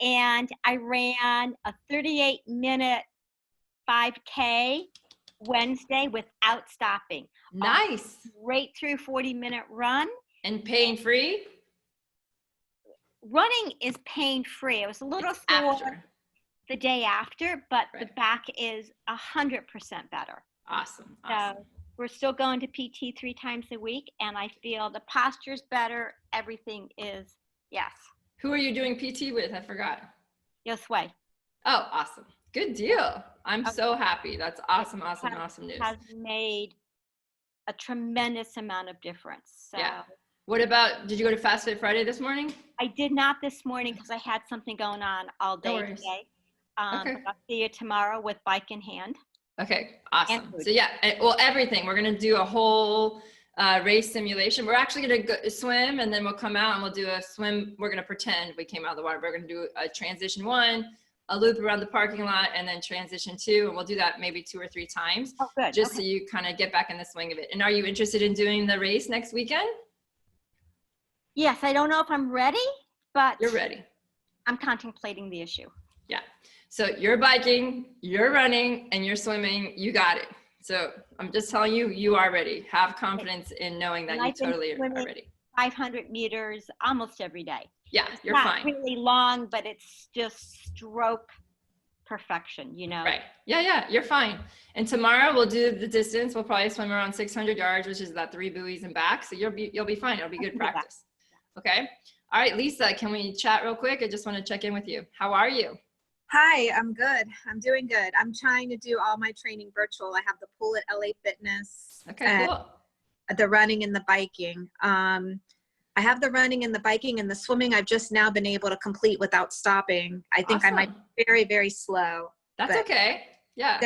And I ran a 38-minute 5K Wednesday without stopping. Nice. Right through 40-minute run. And pain free? Running is pain free. It was a little sore the day after, but the back is 100% better. Awesome. So we're still going to PT 3 times a week, and I feel the posture's better. Everything is, yes. Who are you doing PT with? I forgot. Yosway. Oh, awesome. Good deal. I'm so happy. That's awesome, awesome news. It has made a tremendous amount of difference. So. Yeah. What about, did you go to Fast Fit Friday this morning? I did not this morning because I had something going on all day today. Okay. But I'll see you tomorrow with bike in hand. Okay, awesome. So yeah, well, everything. We're going to do a whole race simulation. We're actually going to go swim, and then we'll come out and we'll do a swim. We're going to pretend we came out of the water. We're going to do a transition 1, a loop around the parking lot, and then transition 2. And we'll do that maybe 2 or 3 times. Oh, good. Just so you kind of get back in the swing of it. And are you interested in doing the race next weekend? Yes, I don't know if I'm ready, but you're ready. I'm contemplating the issue. Yeah. So you're biking, you're running, and you're swimming. You got it. So I'm just telling you, you are ready. Have confidence in knowing that you totally are ready. 500 meters almost every day. Yeah, you're fine. Not really long, but it's just stroke perfection, you know? Right. Yeah, you're fine. And tomorrow we'll do the distance. We'll probably swim around 600 yards, which is that 3 buoys and back. So you'll be fine. It'll be good practice. Okay. All right, Lisa, can we chat real quick? I just want to check in with you. How are you? Hi, I'm good. I'm doing good. I'm trying to do all my training virtual. I have the pool at LA Fitness. Okay, cool. The running and the biking. I have the running and the biking, and the swimming I've just now been able to complete without stopping. I think I might be very, very slow. That's okay. Yeah.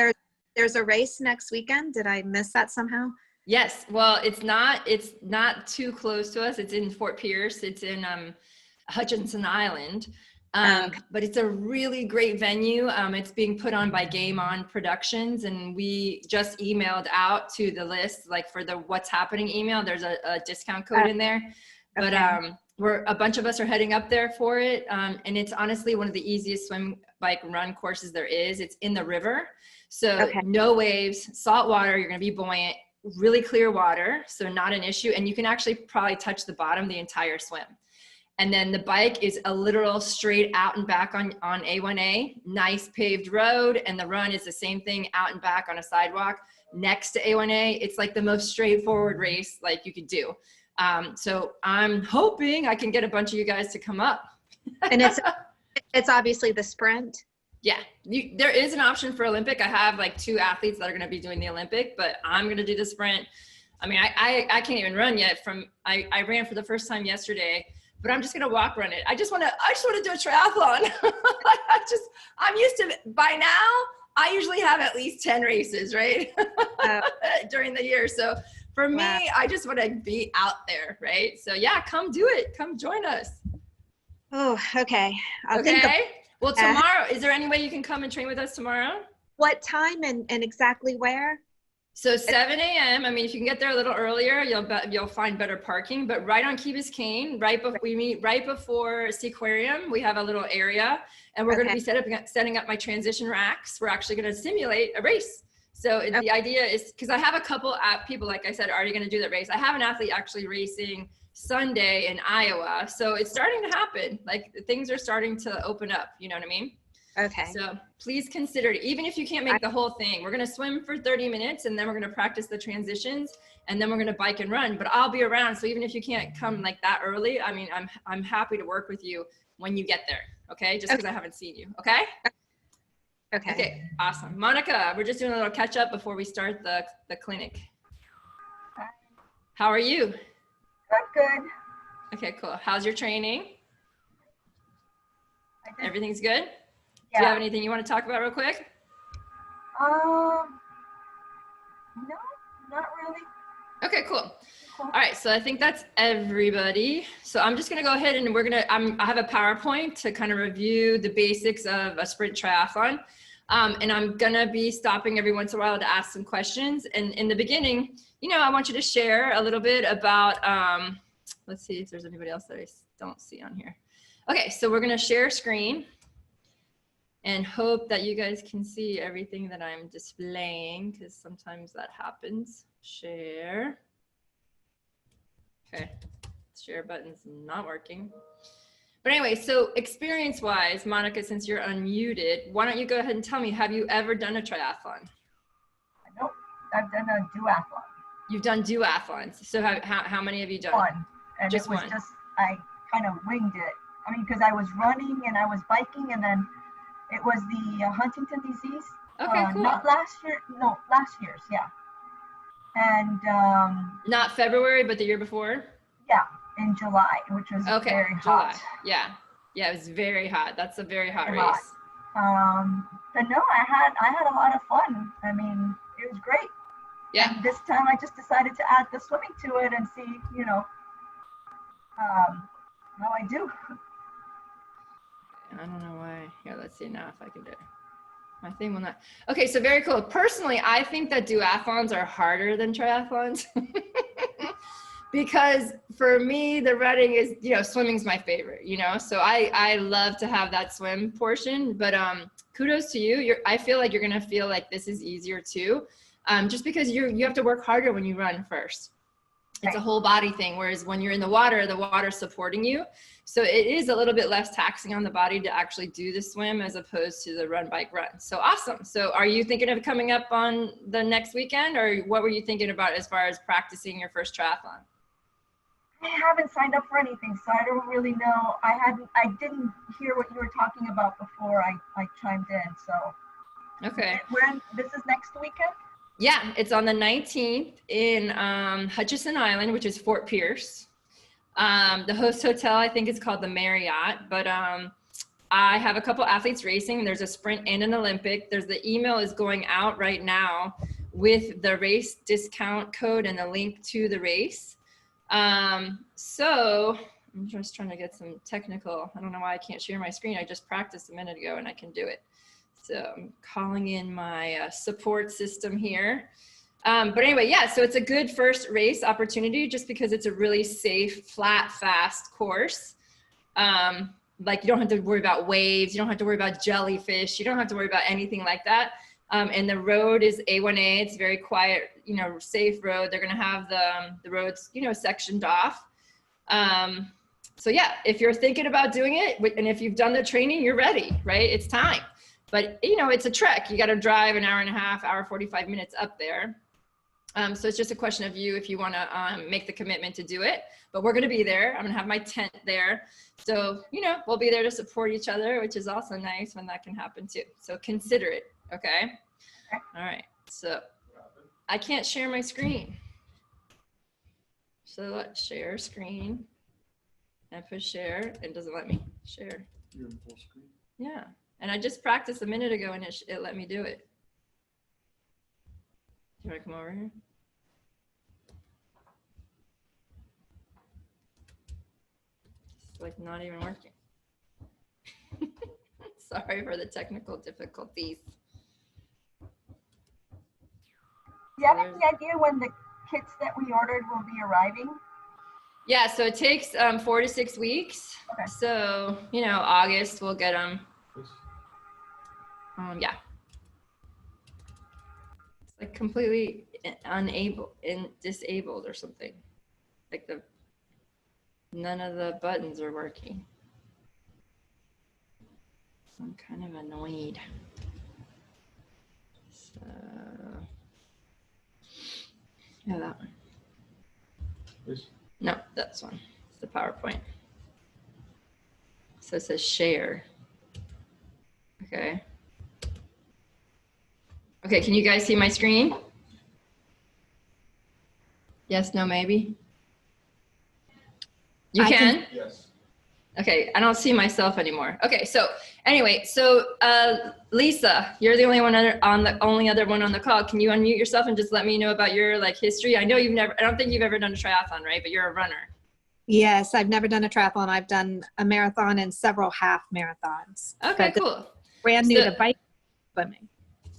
There's a race next weekend. Did I miss that somehow? Yes. Well, it's not too close to us. It's in Fort Pierce. It's in Hutchinson Island. But it's a really great venue. It's being put on by Game On Productions, and we just emailed out to the list, like for the What's Happening email. There's a discount code in there, but we're a bunch of us are heading up there for it, and it's honestly one of the easiest swim, bike, run courses there is. It's in the river, so no waves, salt water. You're going to be buoyant, really clear water, so not an issue, and you can actually probably touch the bottom the entire swim. And then the bike is a literal straight out and back on A1A, nice paved road. And the run is the same thing, out and back on a sidewalk next to A1A. It's like the most straightforward race like you could do. So I'm hoping I can get a bunch of you guys to come up. And it's obviously the sprint. Yeah, there is an option for Olympic. I have like 2 athletes that are going to be doing the Olympic, but I'm going to do the sprint. I mean, I can't even run yet. I ran for the first time yesterday. But I'm just going to walk run it. I just want to do a triathlon. I'm used to, by now, I usually have at least 10 races, right? During the year. So for me, I just want to be out there, right? So yeah, come do it. Come join us. Oh, okay. Well, tomorrow, is there any way you can come and train with us tomorrow? What time and exactly where? So 7 a.m. I mean, if you can get there a little earlier, you'll find better parking. But right on Key Biscayne, we meet right before Seaquarium. We have a little area, and we're going to be setting up my transition racks. We're actually going to simulate a race. So the idea is, because I have a couple people, like I said, already going to do that race. I have an athlete actually racing Sunday in Iowa. So it's starting to happen. Like things are starting to open up. You know what I mean? Okay. So please consider it. Even if you can't make the whole thing, we're going to swim for 30 minutes and then we're going to practice the transitions and then we're going to bike and run, but I'll be around. So even if you can't come like that early, I mean, I'm happy to work with you when you get there. Okay. Just because I haven't seen you. Okay. Okay. Awesome. Monica, we're just doing a little catch up before we start the clinic. How are you? Good. Okay, cool. How's your training? Everything's good? Yeah. Do you have anything you want to talk about real quick? No, not really. Okay, cool. All right, so I think that's everybody. So I'm just gonna go ahead and I have a PowerPoint to kind of review the basics of a sprint triathlon. And I'm gonna be stopping every once in a while to ask some questions. And in the beginning, I want you to share a little bit about, let's see if there's anybody else that I don't see on here. Okay, so we're gonna share screen and hope that you guys can see everything that I'm displaying, because sometimes that happens. Share. Okay, share button's not working. But anyway, so experience-wise, Monica, since you're unmuted, why don't you go ahead and tell me, have you ever done a triathlon? Nope, I've done a duathlon. You've done duathlons. So how many have you done? One. And Just it was one. just, I kind of winged it. I mean, because I was running and I was biking, and then it was the Huntington disease. Okay, cool. Not last year, no, last year's, yeah. And Not February, but the year before? yeah, in July, which was very July. hot. Yeah, it was very hot. That's a very hot Very race. hot. But no, I had a lot of fun. I mean, it was great. Yeah. And this time I just decided to add the swimming to it and see, you know, how I do. I don't know why. Here, let's see now if I can do it. My thing will not. Okay, so very cool. Personally, I think that duathlons are harder than triathlons. Because for me, the running is, you know, swimming's my favorite, you know? So I love to have that swim portion, but kudos to you. I feel like you're gonna feel like this is easier too. Just because you have to work harder when you run first. It's a whole body thing, whereas when you're in the water's supporting you. So it is a little bit less taxing on the body to actually do the swim as opposed to the run, bike, run. So awesome. So are you thinking of coming up on the next weekend, or what were you thinking about as far as practicing your first triathlon? I haven't signed up for anything, so I don't really know. I didn't hear what you were talking about before I chimed in. So Okay. This is next weekend? Yeah, it's on the 19th in Hutchinson Island, which is Fort Pierce. The host hotel, I think, is called the Marriott, but I have a couple athletes racing. There's a sprint and an Olympic. The email is going out right now with the race discount code and a link to the race. So I'm just trying to get some technical. I don't know why I can't share my screen. I just practiced a minute ago and I can do it. So I'm calling in my support system here. But anyway, yeah, so it's a good first race opportunity just because it's a really safe, flat, fast course. Like you don't have to worry about waves. You don't have to worry about jellyfish. You don't have to worry about anything like that. And the road is A1A. It's very quiet, you know, safe road. They're going to have the roads, you know, sectioned off. So yeah, if you're thinking about doing it and if you've done the training, you're ready, right? It's time. But, you know, it's a trek. You got to drive an hour and a half, hour, 45 minutes up there. So it's just a question of you if you want to make the commitment to do it. But we're going to be there. I'm going to have my tent there. So, you know, we'll be there to support each other, which is also nice when that can happen too. So consider it. Okay. All right. So I can't share my screen. So let's share screen. I push share. It doesn't let me share. You're in full screen. Yeah. And I just practiced a minute ago and it let me do it. Do you want to come over here? It's like not even working. Sorry for the technical difficulties. Do you have any idea when the kits that we ordered will be arriving? Yeah, so it takes 4 to 6 weeks. Okay. So, you know, August we'll get them. Yeah. It's like completely disabled or something. Like none of the buttons are working. So I'm kind of annoyed. So, yeah, that one. This? No, that's one. It's the PowerPoint. So it says share. Okay. Okay, can you guys see my screen? Yes, no, maybe? You can? Yes. Okay, I don't see myself anymore. Okay, so anyway, so Lisa, you're the only only other one on the call. Can you unmute yourself and just let me know about your like history? I know I don't think you've ever done a triathlon, right? But you're a runner. Yes, I've never done a triathlon. I've done a marathon and several half marathons. Okay, cool. Brand new to bike swimming.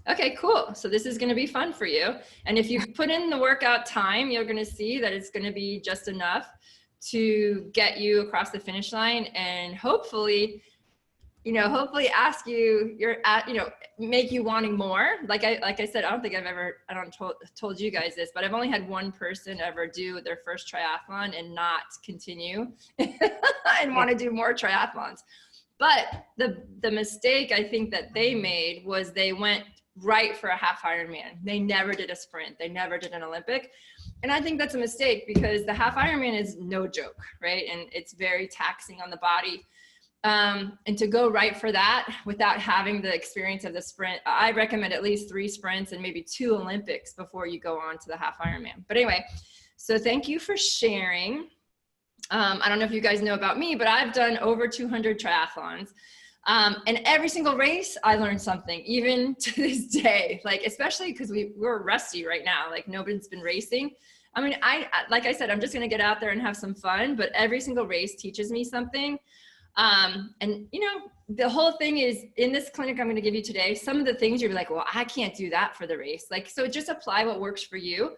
Okay, cool. So this is going to be fun for you. And if you put in the workout time, you're going to see that it's going to be just enough to get you across the finish line and hopefully ask you, make you wanting more. Like I said, I don't think I've ever, told you guys this, but I've only had one person ever do their first triathlon and not continue and want to do more triathlons. But the mistake I think that they made was they went right for a half Ironman. They never did a sprint. They never did an Olympic. And I think that's a mistake because the half Ironman is no joke, right? And it's very taxing on the body. And to go right for that without having the experience of the sprint, I recommend at least 3 sprints and maybe 2 Olympics before you go on to the half Ironman. But anyway, so thank you for sharing. I don't know if you guys know about me, but I've done over 200 triathlons. And every single race, I learned something, even to this day, like, especially because we're rusty right now, like nobody's been racing. I mean, like I said, I'm just going to get out there and have some fun, but every single race teaches me something. And the whole thing is in this clinic I'm going to give you today, some of the things you're like, well, I can't do that for the race. Like, so just apply what works for you.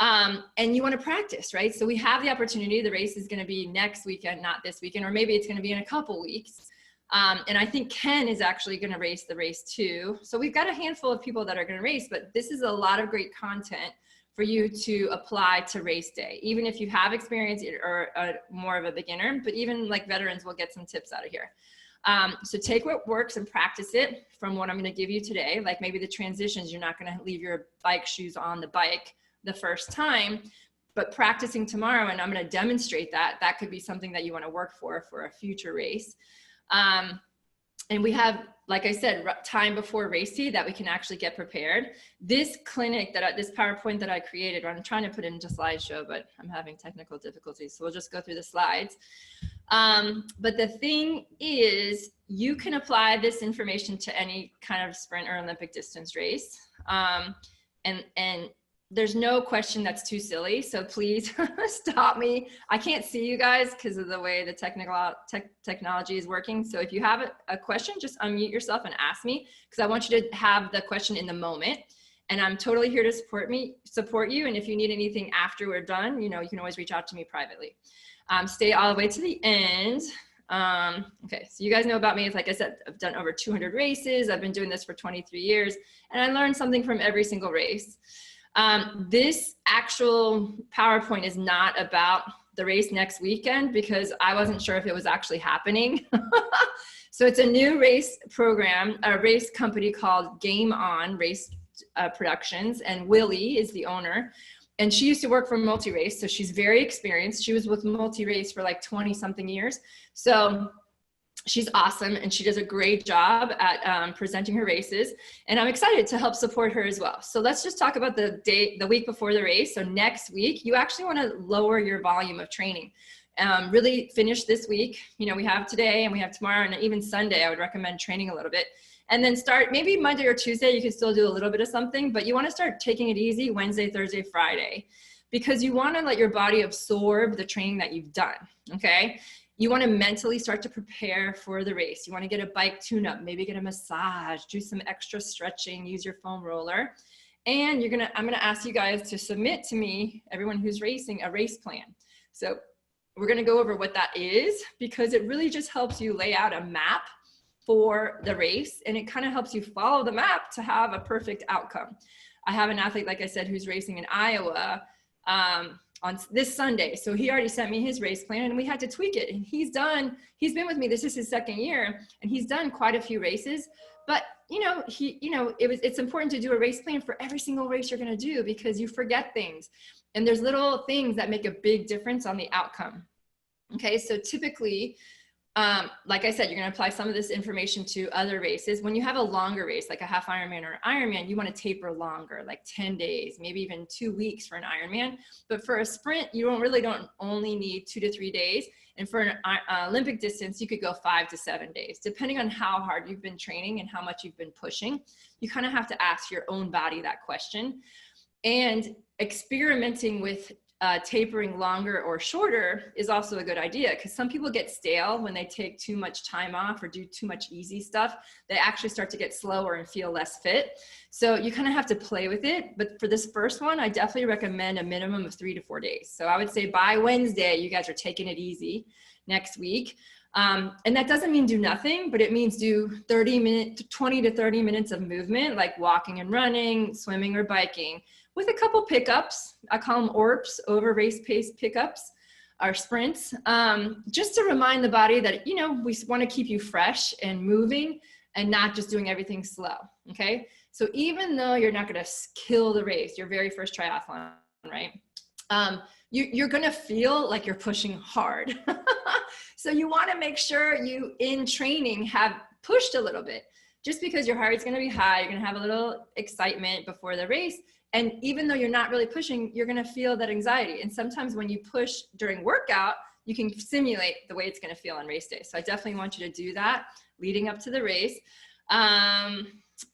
And you want to practice, right? So we have the opportunity. The race is going to be next weekend, not this weekend, or maybe it's going to be in a couple weeks. And I think Ken is actually going to race the race too. So we've got a handful of people that are going to race, but this is a lot of great content for you to apply to race day, even if you have experience or more of a beginner, but even like veterans will get some tips out of here. So take what works and practice it from what I'm going to give you today. Like maybe the transitions, you're not going to leave your bike shoes on the bike the first time, but practicing tomorrow, and I'm going to demonstrate that could be something that you want to work for a future race. And we have, like I said, time before race day that we can actually get prepared. This clinic this PowerPoint that I created, I'm trying to put it into slideshow, but I'm having technical difficulties. So we'll just go through the slides. But the thing is, you can apply this information to any kind of sprint or Olympic distance race. And there's no question that's too silly. So please stop me. I can't see you guys because of the way the technology is working. So if you have a question, just unmute yourself and ask me, because I want you to have the question in the moment. And I'm totally here to support you. And if you need anything after we're done, you can always reach out to me privately. Stay all the way to the end. Okay, so you guys know about me. It's like I said, I've done over 200 races. I've been doing this for 23 years, and I learned something from every single race. This actual PowerPoint is not about the race next weekend because I wasn't sure if it was actually happening. So it's a new race program, a race company called Game On Race Productions, and Willie is the owner. And she used to work for Multi-Race, so she's very experienced. She was with Multi-Race for like 20 something years. So she's awesome, and she does a great job at presenting her races, and I'm excited to help support her as well. So let's just talk about the week before the race. So next week, you actually want to lower your volume of training. Really finish this week. We have today and we have tomorrow, and even Sunday, I would recommend training a little bit. And then start maybe Monday or Tuesday, you can still do a little bit of something, but you want to start taking it easy Wednesday, Thursday, Friday, because you want to let your body absorb the training that you've done, okay? You want to mentally start to prepare for the race. You want to get a bike tune-up, maybe get a massage, do some extra stretching, use your foam roller. And I'm gonna ask you guys to submit to me, everyone who's racing, a race plan. So we're gonna go over what that is, because it really just helps you lay out a map for the race, and it kind of helps you follow the map to have a perfect outcome. I have an athlete, like I said, who's racing in Iowa, on this Sunday. So he already sent me his race plan, and we had to tweak it. And he's been with me, this is his second year, and he's done quite a few races. But it's important to do a race plan for every single race you're going to do, because you forget things. And there's little things that make a big difference on the outcome. Okay, so typically, like I said, you're going to apply some of this information to other races. When you have a longer race, like a half Ironman or Ironman, you want to taper longer, like 10 days, maybe even 2 weeks for an Ironman. But for a sprint, you don't only need 2 to 3 days. And for an Olympic distance, you could go 5 to 7 days, depending on how hard you've been training and how much you've been pushing. You kind of have to ask your own body that question. And experimenting with tapering longer or shorter is also a good idea, because some people get stale when they take too much time off or do too much easy stuff. They actually start to get slower and feel less fit. So you kind of have to play with it. But for this first one, I definitely recommend a minimum of 3 to 4 days. So I would say by Wednesday, you guys are taking it easy next week. And that doesn't mean do nothing, but it means do 20 to 30 minutes of movement, like walking and running, swimming or biking, with a couple pickups. I call them ORPs, over race pace pickups, or sprints, just to remind the body that, you know, we want to keep you fresh and moving and not just doing everything slow. Okay. So even though you're not going to kill the race, your very first triathlon, right? You're going to feel like you're pushing hard. So you want to make sure you in training have pushed a little bit. Just because your heart is going to be high, you're going to have a little excitement before the race. And even though you're not really pushing, you're going to feel that anxiety. And sometimes when you push during workout, you can simulate the way it's going to feel on race day. So I definitely want you to do that leading up to the race.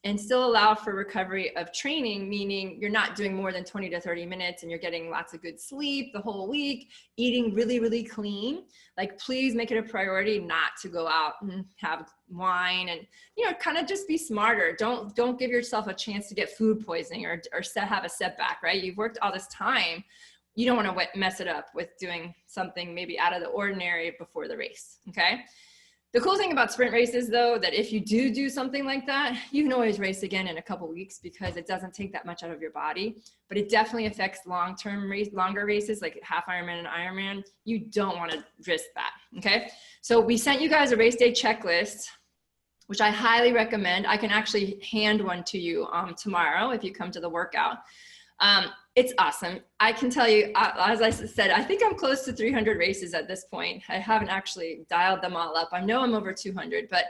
And still allow for recovery of training, meaning you're not doing more than 20 to 30 minutes and you're getting lots of good sleep the whole week, eating really, really clean. Like, please make it a priority not to go out and have wine and, you know, kind of just be smarter. Don't give yourself a chance to get food poisoning or have a setback, right? You've worked all this time. You don't want to mess it up with doing something maybe out of the ordinary before the race, okay? The cool thing about sprint races, though, that if you do something like that, you can always race again in a couple weeks because it doesn't take that much out of your body. But it definitely affects longer races like half Ironman and Ironman. You don't want to risk that, okay? So we sent you guys a race day checklist, which I highly recommend. I can actually hand one to you tomorrow if you come to the workout. It's awesome. I can tell you, as I said, I think I'm close to 300 races at this point. I haven't actually dialed them all up. I know I'm over 200, but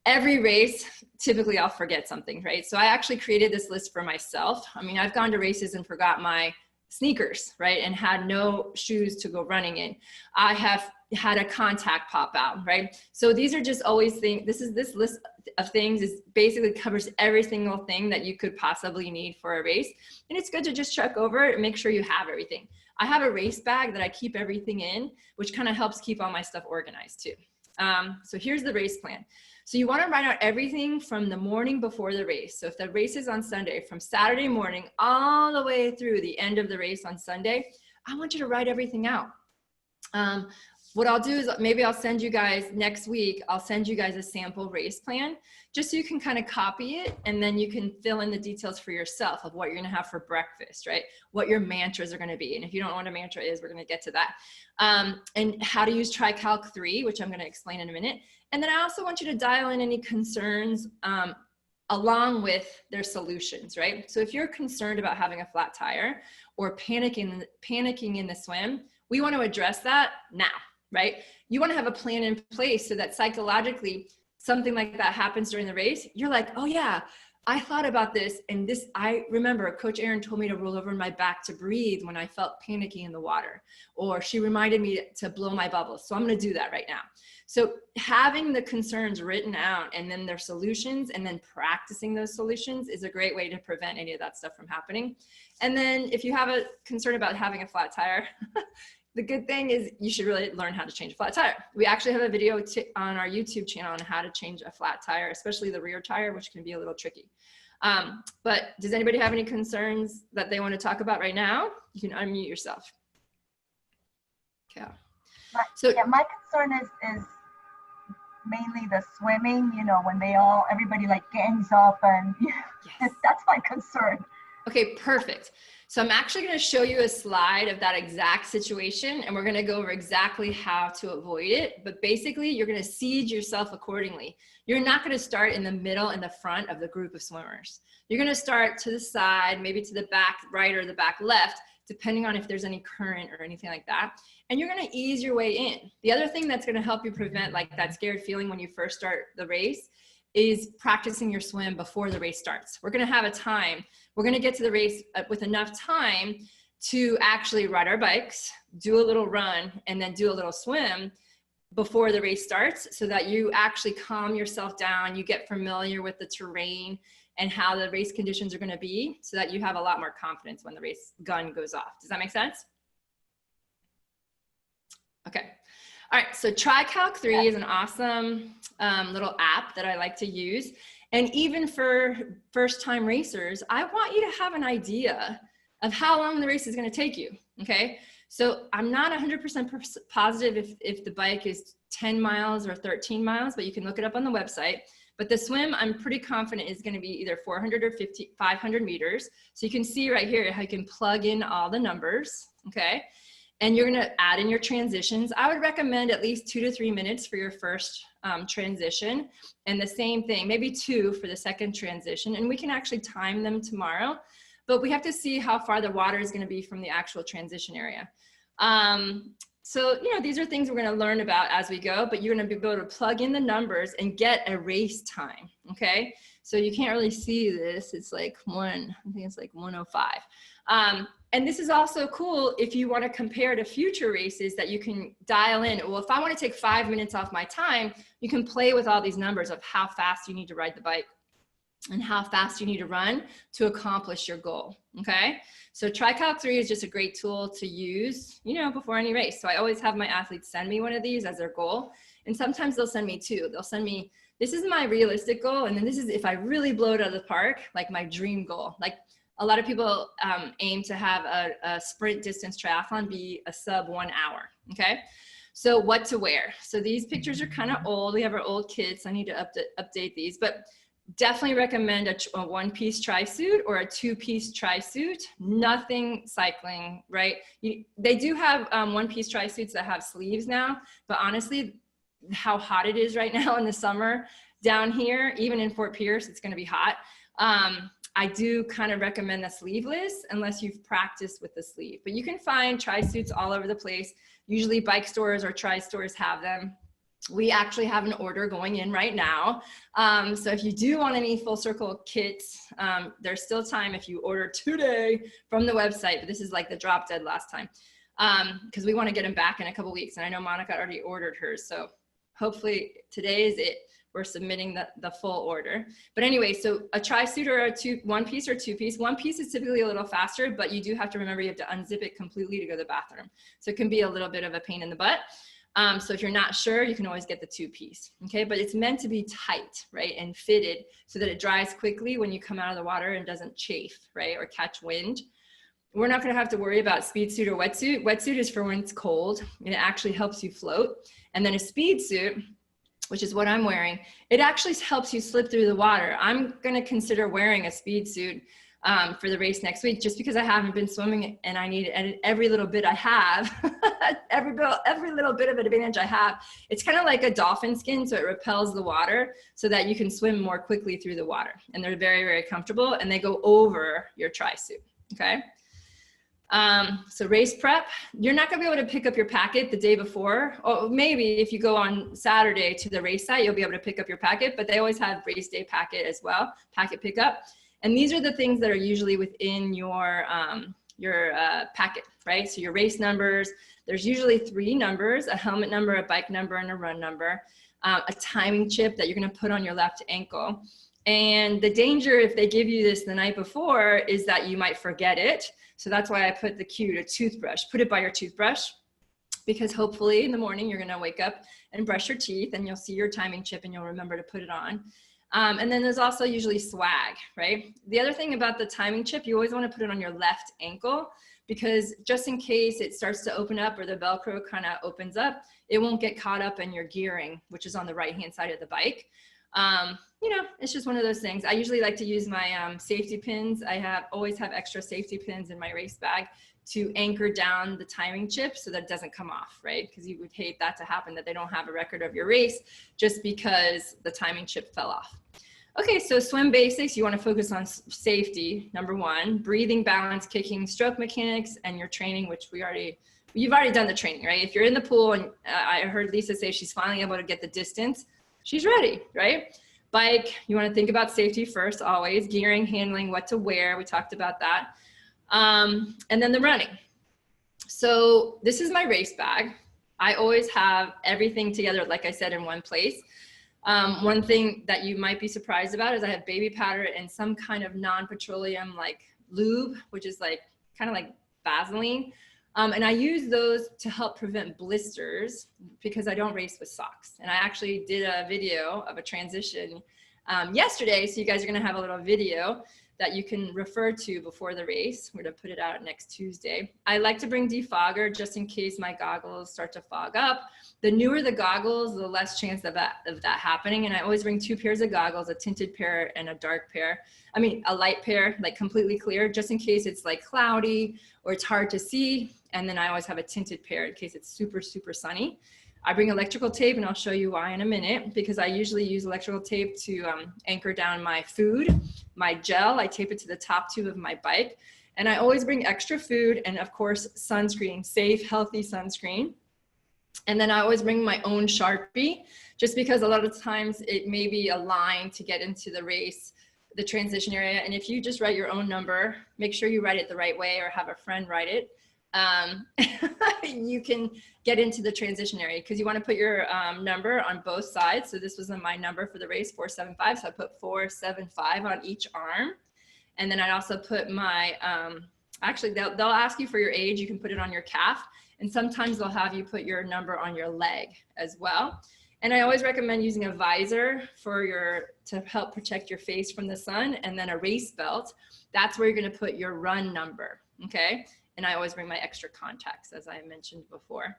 every race, typically I'll forget something, right? So I actually created this list for myself. I mean, I've gone to races and forgot my sneakers, right? And had no shoes to go running in. I have had a contact pop out, right? So these are just always things. This list of things is basically covers every single thing that you could possibly need for a race. And it's good to just check over and make sure you have everything. I have a race bag that I keep everything in, which kind of helps keep all my stuff organized too. So here's the race plan. So you want to write out everything from the morning before the race. So if the race is on Sunday, from Saturday morning all the way through the end of the race on Sunday, I want you to write everything out. What I'll do is maybe I'll send you guys next week, I'll send you guys a sample race plan just so you can kind of copy it, and then you can fill in the details for yourself of what you're going to have for breakfast, right? What your mantras are going to be. And if you don't know what a mantra is, we're going to get to that. And how to use TriCalc 3, which I'm going to explain in a minute. And then I also want you to dial in any concerns along with their solutions, right? So if you're concerned about having a flat tire or panicking in the swim, we want to address that now. Right? You want to have a plan in place so that psychologically something like that happens during the race. You're like, oh yeah, I thought about this. And this, I remember Coach Erin told me to roll over my back to breathe when I felt panicky in the water, or she reminded me to blow my bubbles. So I'm going to do that right now. So having the concerns written out and then their solutions and then practicing those solutions is a great way to prevent any of that stuff from happening. And then if you have a concern about having a flat tire, the good thing is you should really learn how to change a flat tire. We actually have a video on our YouTube channel on how to change a flat tire, especially the rear tire, which can be a little tricky. But does anybody have any concerns that they want to talk about right now? You can unmute yourself. Okay. So yeah, my concern is mainly the swimming, you know, when everybody like gangs up and yes. That's my concern. Okay, perfect. So I'm actually going to show you a slide of that exact situation, and we're going to go over exactly how to avoid it. But basically, you're going to seed yourself accordingly. You're not going to start in the middle and the front of the group of swimmers. You're going to start to the side, maybe to the back right or the back left, depending on if there's any current or anything like that. And you're going to ease your way in. The other thing that's going to help you prevent like that scared feeling when you first start the race is practicing your swim before the race starts. We're going to have a time. We're going to get to the race with enough time to actually ride our bikes, do a little run, and then do a little swim before the race starts so that you actually calm yourself down, you get familiar with the terrain and how the race conditions are going to be so that you have a lot more confidence when the race gun goes off. Does that make sense? Okay. All right. So TriCalc3 is an awesome little app that I like to use. And even for first-time racers, I want you to have an idea of how long the race is going to take you. Okay. So I'm not 100% positive if the bike is 10 miles or 13 miles, but you can look it up on the website. But the swim, I'm pretty confident is going to be either 400 or 500 meters. So you can see right here how you can plug in all the numbers. Okay. And you're going to add in your transitions. I would recommend at least 2 to 3 minutes for your first transition. And the same thing, maybe 2 for the second transition. And we can actually time them tomorrow. But we have to see how far the water is going to be from the actual transition area. So, you know, these are things we're going to learn about as we go, but you're going to be able to plug in the numbers and get a race time. Okay. So you can't really see this. It's like I think it's like 105. And this is also cool if you want to compare to future races that you can dial in. Well, if I want to take 5 minutes off my time, you can play with all these numbers of how fast you need to ride the bike and how fast you need to run to accomplish your goal. Okay. So TriCalc3 is just a great tool to use, you know, before any race. So I always have my athletes send me one of these as their goal. And sometimes they'll send me 2. They'll send me, this is my realistic goal. And then this is if I really blow it out of the park, like my dream goal. Like a lot of people aim to have a sprint distance triathlon be a sub 1 hour. Okay. So what to wear. So these pictures are kind of old. We have our old kids. I need to update these, but definitely recommend a one-piece tri-suit or a 2-piece tri-suit. Nothing cycling, right? They do have one-piece tri-suits that have sleeves now, but honestly, how hot it is right now in the summer down here, even in Fort Pierce, it's going to be hot. I do kind of recommend the sleeveless unless you've practiced with the sleeve, but you can find tri-suits all over the place. Usually bike stores or tri-stores have them. We actually have an order going in right now. So if you do want any full circle kits, there's still time if you order today from the website, but this is like the drop dead last time. Because we want to get them back in a couple weeks. And I know Monica already ordered hers. So hopefully today is it. We're submitting the full order. But anyway, so a tri-suit or a one-piece or 2-piece. One-piece is typically a little faster, but you do have to remember you have to unzip it completely to go to the bathroom. So it can be a little bit of a pain in the butt. So if you're not sure, you can always get the 2-piece, okay? But it's meant to be tight, right? And fitted so that it dries quickly when you come out of the water and doesn't chafe, right? Or catch wind. We're not gonna have to worry about speed suit or wetsuit. Wetsuit is for when it's cold and it actually helps you float. And then a speed suit, which is what I'm wearing, it actually helps you slip through the water. I'm gonna consider wearing a speed suit for the race next week, just because I haven't been swimming and I need every little bit I have, every little bit of advantage I have. It's kind of like a dolphin skin, so it repels the water so that you can swim more quickly through the water. And they're very, very comfortable and they go over your tri-suit, okay? So race prep, you're not gonna be able to pick up your packet the day before. Or maybe if you go on Saturday to the race site, you'll be able to pick up your packet, but they always have race day packet as well, packet pickup. And these are the things that are usually within your packet, right? So your race numbers, there's usually 3 numbers, a helmet number, a bike number, and a run number, a timing chip that you're gonna put on your left ankle. And the danger if they give you this the night before is that you might forget it. So that's why I put the cue to toothbrush. Put it by your toothbrush, because hopefully in the morning you're gonna wake up and brush your teeth and you'll see your timing chip and you'll remember to put it on. And then there's also usually swag, right? The other thing about the timing chip, you always want to put it on your left ankle, because just in case it starts to open up or the Velcro kind of opens up, it won't get caught up in your gearing, which is on the right-hand side of the bike. You know, it's just one of those things. I usually like to use my safety pins. I always have extra safety pins in my race bag to anchor down the timing chip so that it doesn't come off, right? Because you would hate that to happen, that they don't have a record of your race just because the timing chip fell off. Okay, so swim basics, you want to focus on safety, number 1, breathing, balance, kicking, stroke mechanics, and your training, which you've already done the training, right? If you're in the pool, and I heard Lisa say she's finally able to get the distance, she's ready, right? Bike, you want to think about safety first, always. Gearing, handling, what to wear, we talked about that. And then the running. So this is my race bag. I always have everything together, like I said, in one place. One thing that you might be surprised about is I have baby powder and some kind of non-petroleum like lube, which is like kind of like Vaseline. And I use those to help prevent blisters because I don't race with socks. And I actually did a video of a transition yesterday. So you guys are gonna have a little video that you can refer to before the race. We're gonna put it out next Tuesday. I like to bring defogger just in case my goggles start to fog up. The newer the goggles, the less chance of that happening. And I always bring 2 pairs of goggles, a tinted pair and a dark pair. I mean, a light pair, like completely clear, just in case it's like cloudy or it's hard to see. And then I always have a tinted pair in case it's super, super sunny. I bring electrical tape, and I'll show you why in a minute, because I usually use electrical tape to anchor down my food, my gel. I tape it to the top tube of my bike. And I always bring extra food and, of course, sunscreen, safe, healthy sunscreen. And then I always bring my own Sharpie, just because a lot of times it may be a line to get into the race, the transition area. And if you just write your own number, make sure you write it the right way or have a friend write it. You can get into the transition area because you want to put your number on both sides. So this was my number for the race, 475. So I put 475 on each arm. And then I also put my, actually they'll ask you for your age. You can put it on your calf. And sometimes they'll have you put your number on your leg as well. And I always recommend using a visor to help protect your face from the sun, and then a race belt. That's where you're going to put your run number. Okay. And I always bring my extra contacts, as I mentioned before.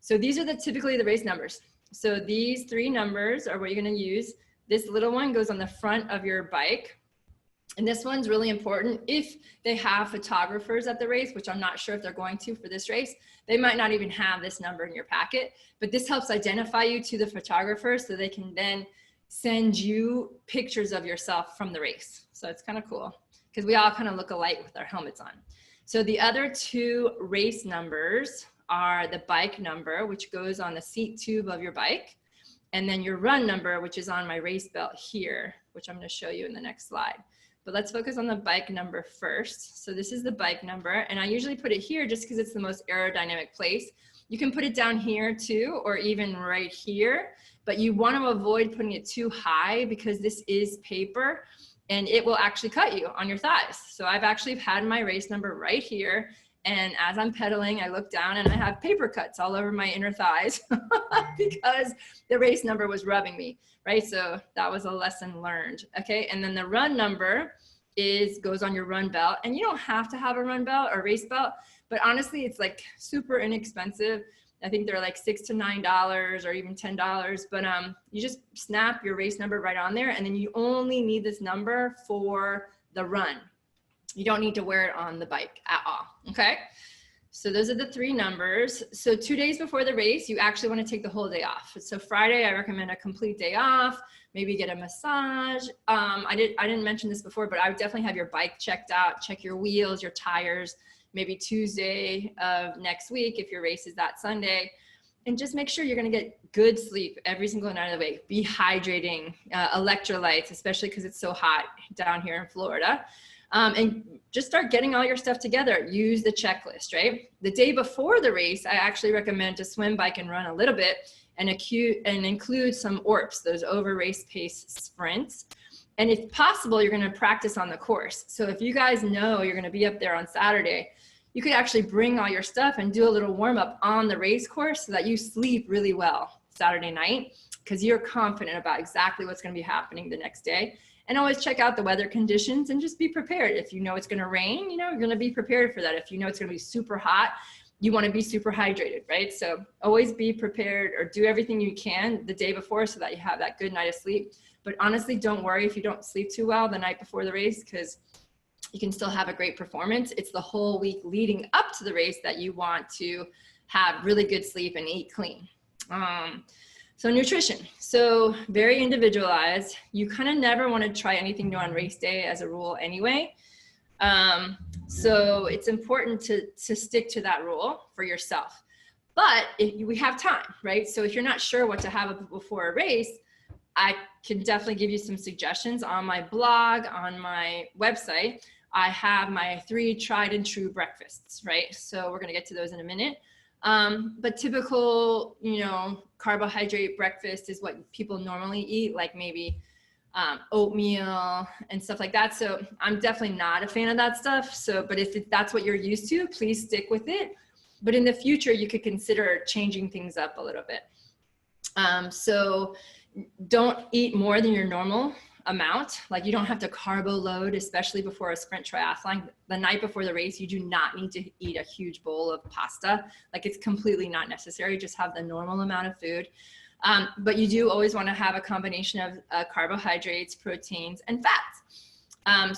So these are typically the race numbers. So these 3 numbers are what you're going to use. This little one goes on the front of your bike. And this one's really important if they have photographers at the race, which I'm not sure if they're going to for this race. They might not even have this number in your packet, but this helps identify you to the photographer so they can then send you pictures of yourself from the race. So it's kind of cool because we all kind of look alike with our helmets on. So the other 2 race numbers are the bike number, which goes on the seat tube of your bike, and then your run number, which is on my race belt here, which I'm going to show you in the next slide. But let's focus on the bike number first. So this is the bike number, and I usually put it here just because it's the most aerodynamic place. You can put it down here too, or even right here, but you want to avoid putting it too high because this is paper and it will actually cut you on your thighs. So I've actually had my race number right here, and as I'm pedaling, I look down and I have paper cuts all over my inner thighs because the race number was rubbing me, right? So that was a lesson learned, okay? And then the run number goes on your run belt, and you don't have to have a run belt or race belt, but honestly, it's like super inexpensive. I think they're like $6 to $9 or even $10, but you just snap your race number right on there, and then you only need this number for the run. You don't need to wear it on the bike at all, okay? So those are the 3 numbers. So 2 days before the race, you actually want to take the whole day off. So Friday, I recommend a complete day off, maybe get a massage. I didn't mention this before, but I would definitely have your bike checked out, check your wheels, your tires, maybe Tuesday of next week if your race is that Sunday. And just make sure you're going to get good sleep every single night of the week. Be hydrating, electrolytes, especially because it's so hot down here in Florida. And just start getting all your stuff together. Use the checklist, right? The day before the race, I actually recommend to swim, bike, and run a little bit and include some ORPs, those over race pace sprints. And if possible, you're going to practice on the course. So if you guys know you're going to be up there on Saturday, you could actually bring all your stuff and do a little warm up on the race course so that you sleep really well Saturday night because you're confident about exactly what's going to be happening the next day. And always check out the weather conditions and just be prepared. If you know it's going to rain, you know, you're going to be prepared for that. If you know it's going to be super hot, you want to be super hydrated, right? So always be prepared or do everything you can the day before so that you have that good night of sleep. But honestly, don't worry if you don't sleep too well the night before the race because you can still have a great performance. It's the whole week leading up to the race that you want to have really good sleep and eat clean. So nutrition, so very individualized. You kind of never want to try anything new on race day as a rule anyway. So it's important to stick to that rule for yourself. But if we have time, right? So if you're not sure what to have before a race, I can definitely give you some suggestions on my blog, on my website. I have my 3 tried and true breakfasts, right? So we're going to get to those in a minute. But typical, you know, carbohydrate breakfast is what people normally eat, like maybe oatmeal and stuff like that. So I'm definitely not a fan of that stuff. So, but if that's what you're used to, please stick with it. But in the future, you could consider changing things up a little bit. So don't eat more than your normal amount. Like you don't have to carbo load, especially before a sprint triathlon. The night before the race, you do not need to eat a huge bowl of pasta. Like it's completely not necessary. Just have the normal amount of food. But you do always want to have a combination of carbohydrates, proteins, and fats.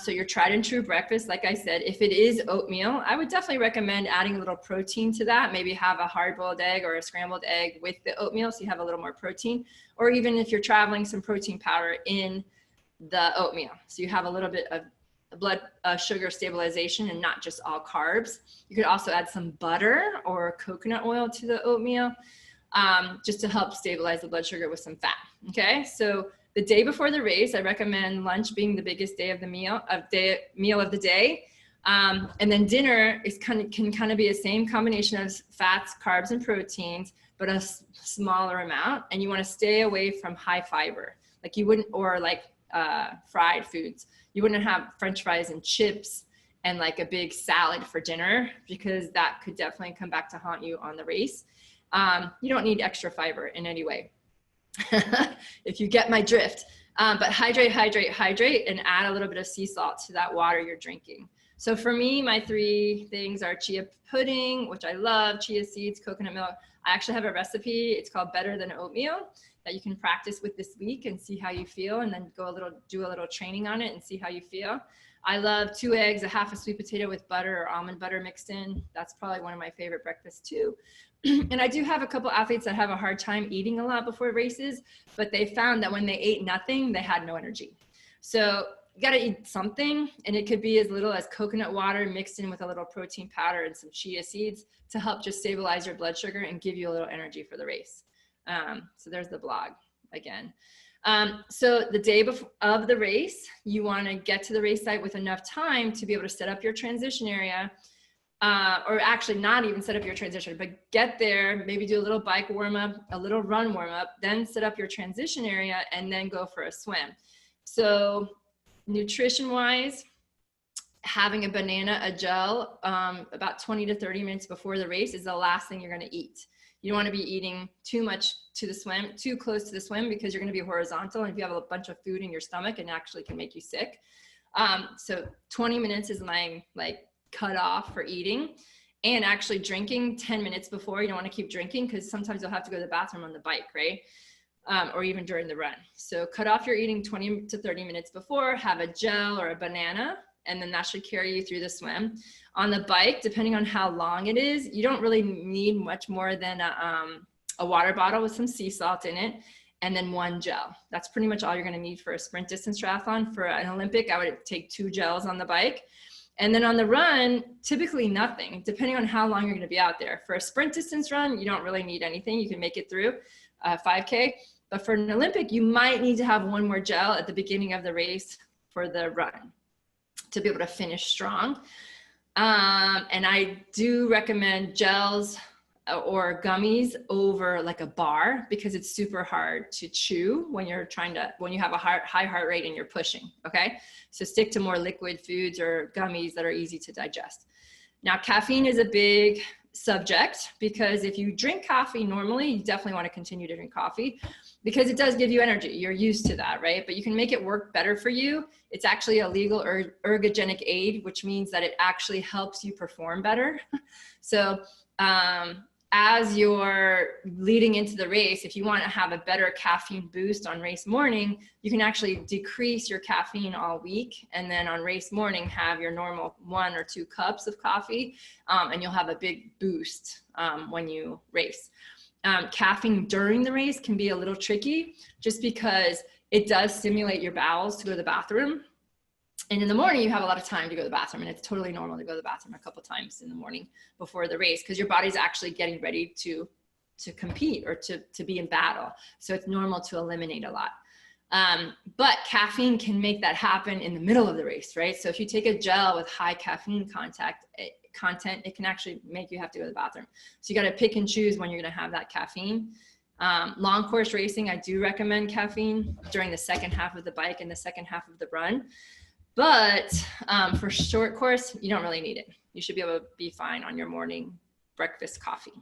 So your tried and true breakfast, like I said, if it is oatmeal, I would definitely recommend adding a little protein to that. Maybe have a hard-boiled egg or a scrambled egg with the oatmeal so you have a little more protein. Or even if you're traveling, some protein powder in the oatmeal. So you have a little bit of blood sugar stabilization and not just all carbs. You could also add some butter or coconut oil to the oatmeal just to help stabilize the blood sugar with some fat. Okay, so the day before the race, I recommend lunch being the biggest day of the meal of the day. And then dinner is can kind of be the same combination of fats, carbs, and proteins, but a smaller amount. And you want to stay away from high fiber. Like you wouldn't, or like fried foods. You wouldn't have French fries and chips and like a big salad for dinner, because that could definitely come back to haunt you on the race. You don't need extra fiber in any way. If you get my drift. But hydrate, and add a little bit of sea salt to that water you're drinking. So for me, my 3 things are chia pudding, which I love, chia seeds, coconut milk. I actually have a recipe. It's called Better Than Oatmeal that you can practice with this week and see how you feel, and then do a little training on it and see how you feel. I love 2 eggs, a half a sweet potato with butter or almond butter mixed in. That's probably one of my favorite breakfasts too. And I do have a couple athletes that have a hard time eating a lot before races, but they found that when they ate nothing, they had no energy. So you got to eat something, and it could be as little as coconut water mixed in with a little protein powder and some chia seeds to help just stabilize your blood sugar and give you a little energy for the race. So there's the blog again. So the day of the race, you want to get to the race site with enough time to be able to set up your transition area. Or actually not even set up your transition, but get there, maybe do a little bike warm up, a little run warm up, then set up your transition area and then go for a swim. So nutrition wise, having a banana, a gel, about 20 to 30 minutes before the race is the last thing you're going to eat. You don't want to be eating too much to the swim, too close to the swim, because you're going to be horizontal. And if you have a bunch of food in your stomach, it actually can make you sick. So 20 minutes is my cut off for eating, and actually drinking 10 minutes before. You don't want to keep drinking because sometimes you'll have to go to the bathroom on the bike, right? Or even during the run. So cut off your eating 20 to 30 minutes before, have a gel or a banana, and then that should carry you through the swim. On the bike, depending on how long it is, you don't really need much more than a water bottle with some sea salt in it, and then 1 gel. That's pretty much all you're going to need for a sprint distance triathlon. For an Olympic, I would take 2 gels on the bike. And then on the run, typically nothing, depending on how long you're going to be out there. For a sprint distance run, you don't really need anything. You can make it through 5K. But for an Olympic, you might need to have 1 more gel at the beginning of the race for the run to be able to finish strong. And I do recommend gels or gummies over like a bar, because it's super hard to chew when you have a high heart rate and you're pushing. Okay. So stick to more liquid foods or gummies that are easy to digest. Now, caffeine is a big subject, because if you drink coffee normally, you definitely want to continue to drink coffee because it does give you energy. You're used to that, right? But you can make it work better for you. It's actually a legal ergogenic aid, which means that it actually helps you perform better. So, as you're leading into the race, if you want to have a better caffeine boost on race morning, you can actually decrease your caffeine all week. And then on race morning, have your normal 1 or 2 cups of coffee, and you'll have a big boost when you race. Caffeine during the race can be a little tricky, just because it does stimulate your bowels to go to the bathroom. And in the morning, you have a lot of time to go to the bathroom, and it's totally normal to go to the bathroom a couple times in the morning before the race, because your body's actually getting ready to compete or to be in battle. So it's normal to eliminate a lot. But caffeine can make that happen in the middle of the race, right? So if you take a gel with high caffeine content, it can actually make you have to go to the bathroom. So you got to pick and choose when you're going to have that caffeine. Long course racing, I do recommend caffeine during the second half of the bike and the second half of the run. But for short course, you don't really need it. You should be able to be fine on your morning breakfast coffee.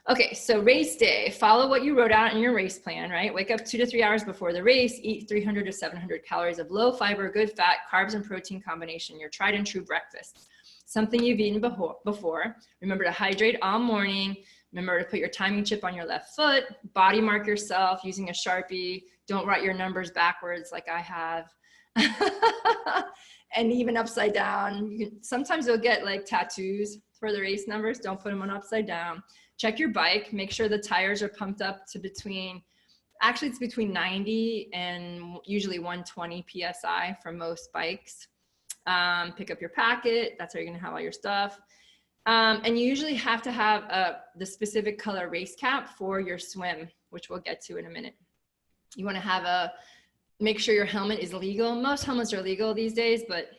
Okay, so race day, follow what you wrote out in your race plan, right? Wake up 2 to 3 hours before the race, eat 300 to 700 calories of low fiber, good fat, carbs and protein combination, your tried and true breakfast. Something you've eaten before. Remember to hydrate all morning. Remember to put your timing chip on your left foot, body mark yourself using a Sharpie. Don't write your numbers backwards like I have. And even upside down. Sometimes you'll get like tattoos for the race numbers. Don't put them on upside down. Check your bike. Make sure the tires are pumped up to actually it's between 90 and usually 120 PSI for most bikes. Pick up your packet. That's where you're gonna have all your stuff. And you usually have to have the specific color race cap for your swim, which we'll get to in a minute. You wanna have make sure your helmet is legal. Most helmets are legal these days, but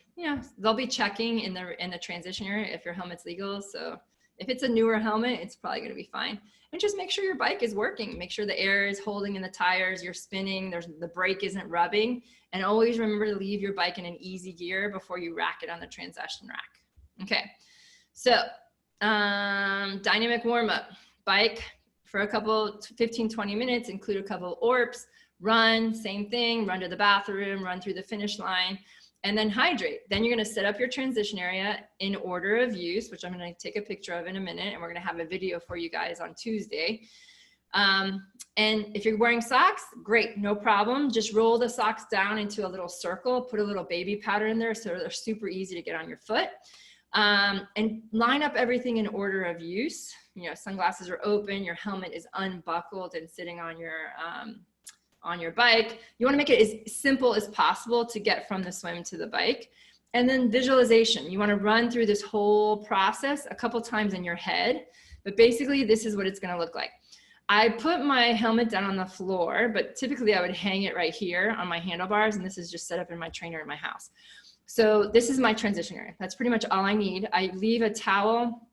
they'll be checking in the transition area if your helmet's legal. So if it's a newer helmet, it's probably gonna be fine. And just make sure your bike is working. Make sure the air is holding in the tires, you're spinning, the brake isn't rubbing. And always remember to leave your bike in an easy gear before you rack it on the transition rack. Okay, so dynamic warm-up. Bike for a couple, 15, 20 minutes, include a couple orps, run, same thing, run to the bathroom, run through the finish line, and then hydrate. Then you're gonna set up your transition area in order of use, which I'm gonna take a picture of in a minute, and we're gonna have a video for you guys on Tuesday. And if you're wearing socks, great, no problem. Just roll the socks down into a little circle, put a little baby powder in there so they're super easy to get on your foot. And line up everything in order of use. Sunglasses are open, your helmet is unbuckled and sitting on your bike. You wanna make it as simple as possible to get from the swim to the bike. And then visualization. You wanna run through this whole process a couple times in your head, but basically this is what it's gonna look like. I put my helmet down on the floor, but typically I would hang it right here on my handlebars, and this is just set up in my trainer in my house. So this is my transition area. That's pretty much all I need. I leave a towel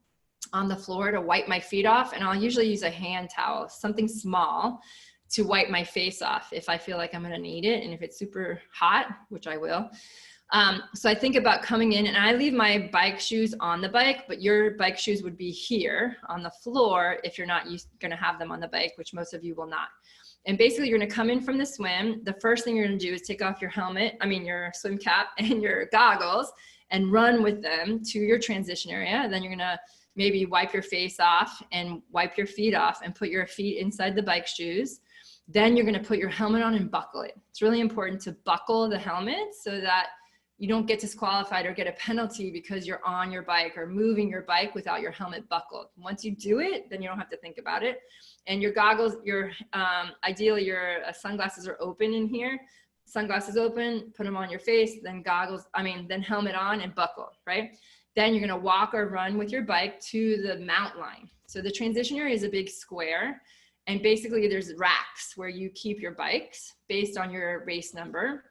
on the floor to wipe my feet off, and I'll usually use a hand towel, something small, to wipe my face off if I feel like I'm gonna need it, and if it's super hot, which I will. So I think about coming in, and I leave my bike shoes on the bike, but your bike shoes would be here on the floor if you're not gonna have them on the bike, which most of you will not. And basically you're gonna come in from the swim. The first thing you're gonna do is take off your your swim cap and your goggles and run with them to your transition area. And then you're gonna maybe wipe your face off and wipe your feet off and put your feet inside the bike shoes. Then you're gonna put your helmet on and buckle it. It's really important to buckle the helmet so that you don't get disqualified or get a penalty because you're on your bike or moving your bike without your helmet buckled. Once you do it, then you don't have to think about it. And your goggles, ideally your sunglasses are open in here. Sunglasses open, put them on your face, then then helmet on and buckle, right? Then you're gonna walk or run with your bike to the mount line. So the transition area is a big square, and basically there's racks where you keep your bikes based on your race number.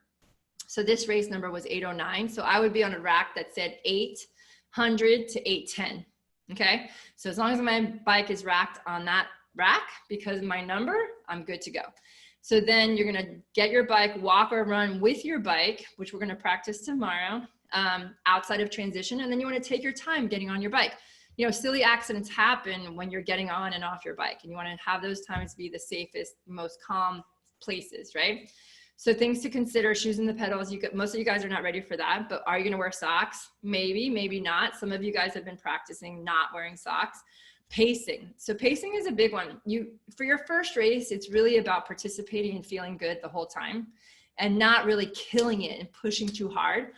So this race number was 809. So I would be on a rack that said 800 to 810, okay? So as long as my bike is racked on that rack, because of my number, I'm good to go. So then you're gonna get your bike, walk or run with your bike, which we're gonna practice tomorrow, outside of transition. And then you wanna take your time getting on your bike. Silly accidents happen when you're getting on and off your bike, and you wanna have those times be the safest, most calm places, right? So things to consider: shoes in the pedals. Most of you guys are not ready for that, but are you gonna wear socks? Maybe, maybe not. Some of you guys have been practicing not wearing socks. Pacing. So pacing is a big one. For your first race, it's really about participating and feeling good the whole time and not really killing it and pushing too hard.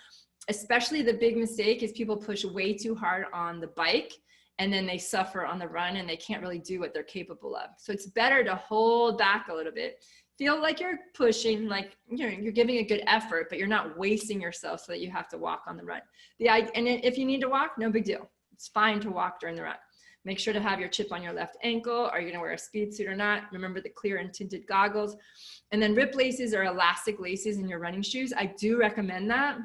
Especially the big mistake is people push way too hard on the bike and then they suffer on the run and they can't really do what they're capable of. So it's better to hold back a little bit. Feel like you're pushing, like you're giving a good effort, but you're not wasting yourself so that you have to walk on the run. And if you need to walk, no big deal. It's fine to walk during the run. Make sure to have your chip on your left ankle. Are you gonna wear a speed suit or not? Remember the clear and tinted goggles. And then rip laces or elastic laces in your running shoes. I do recommend that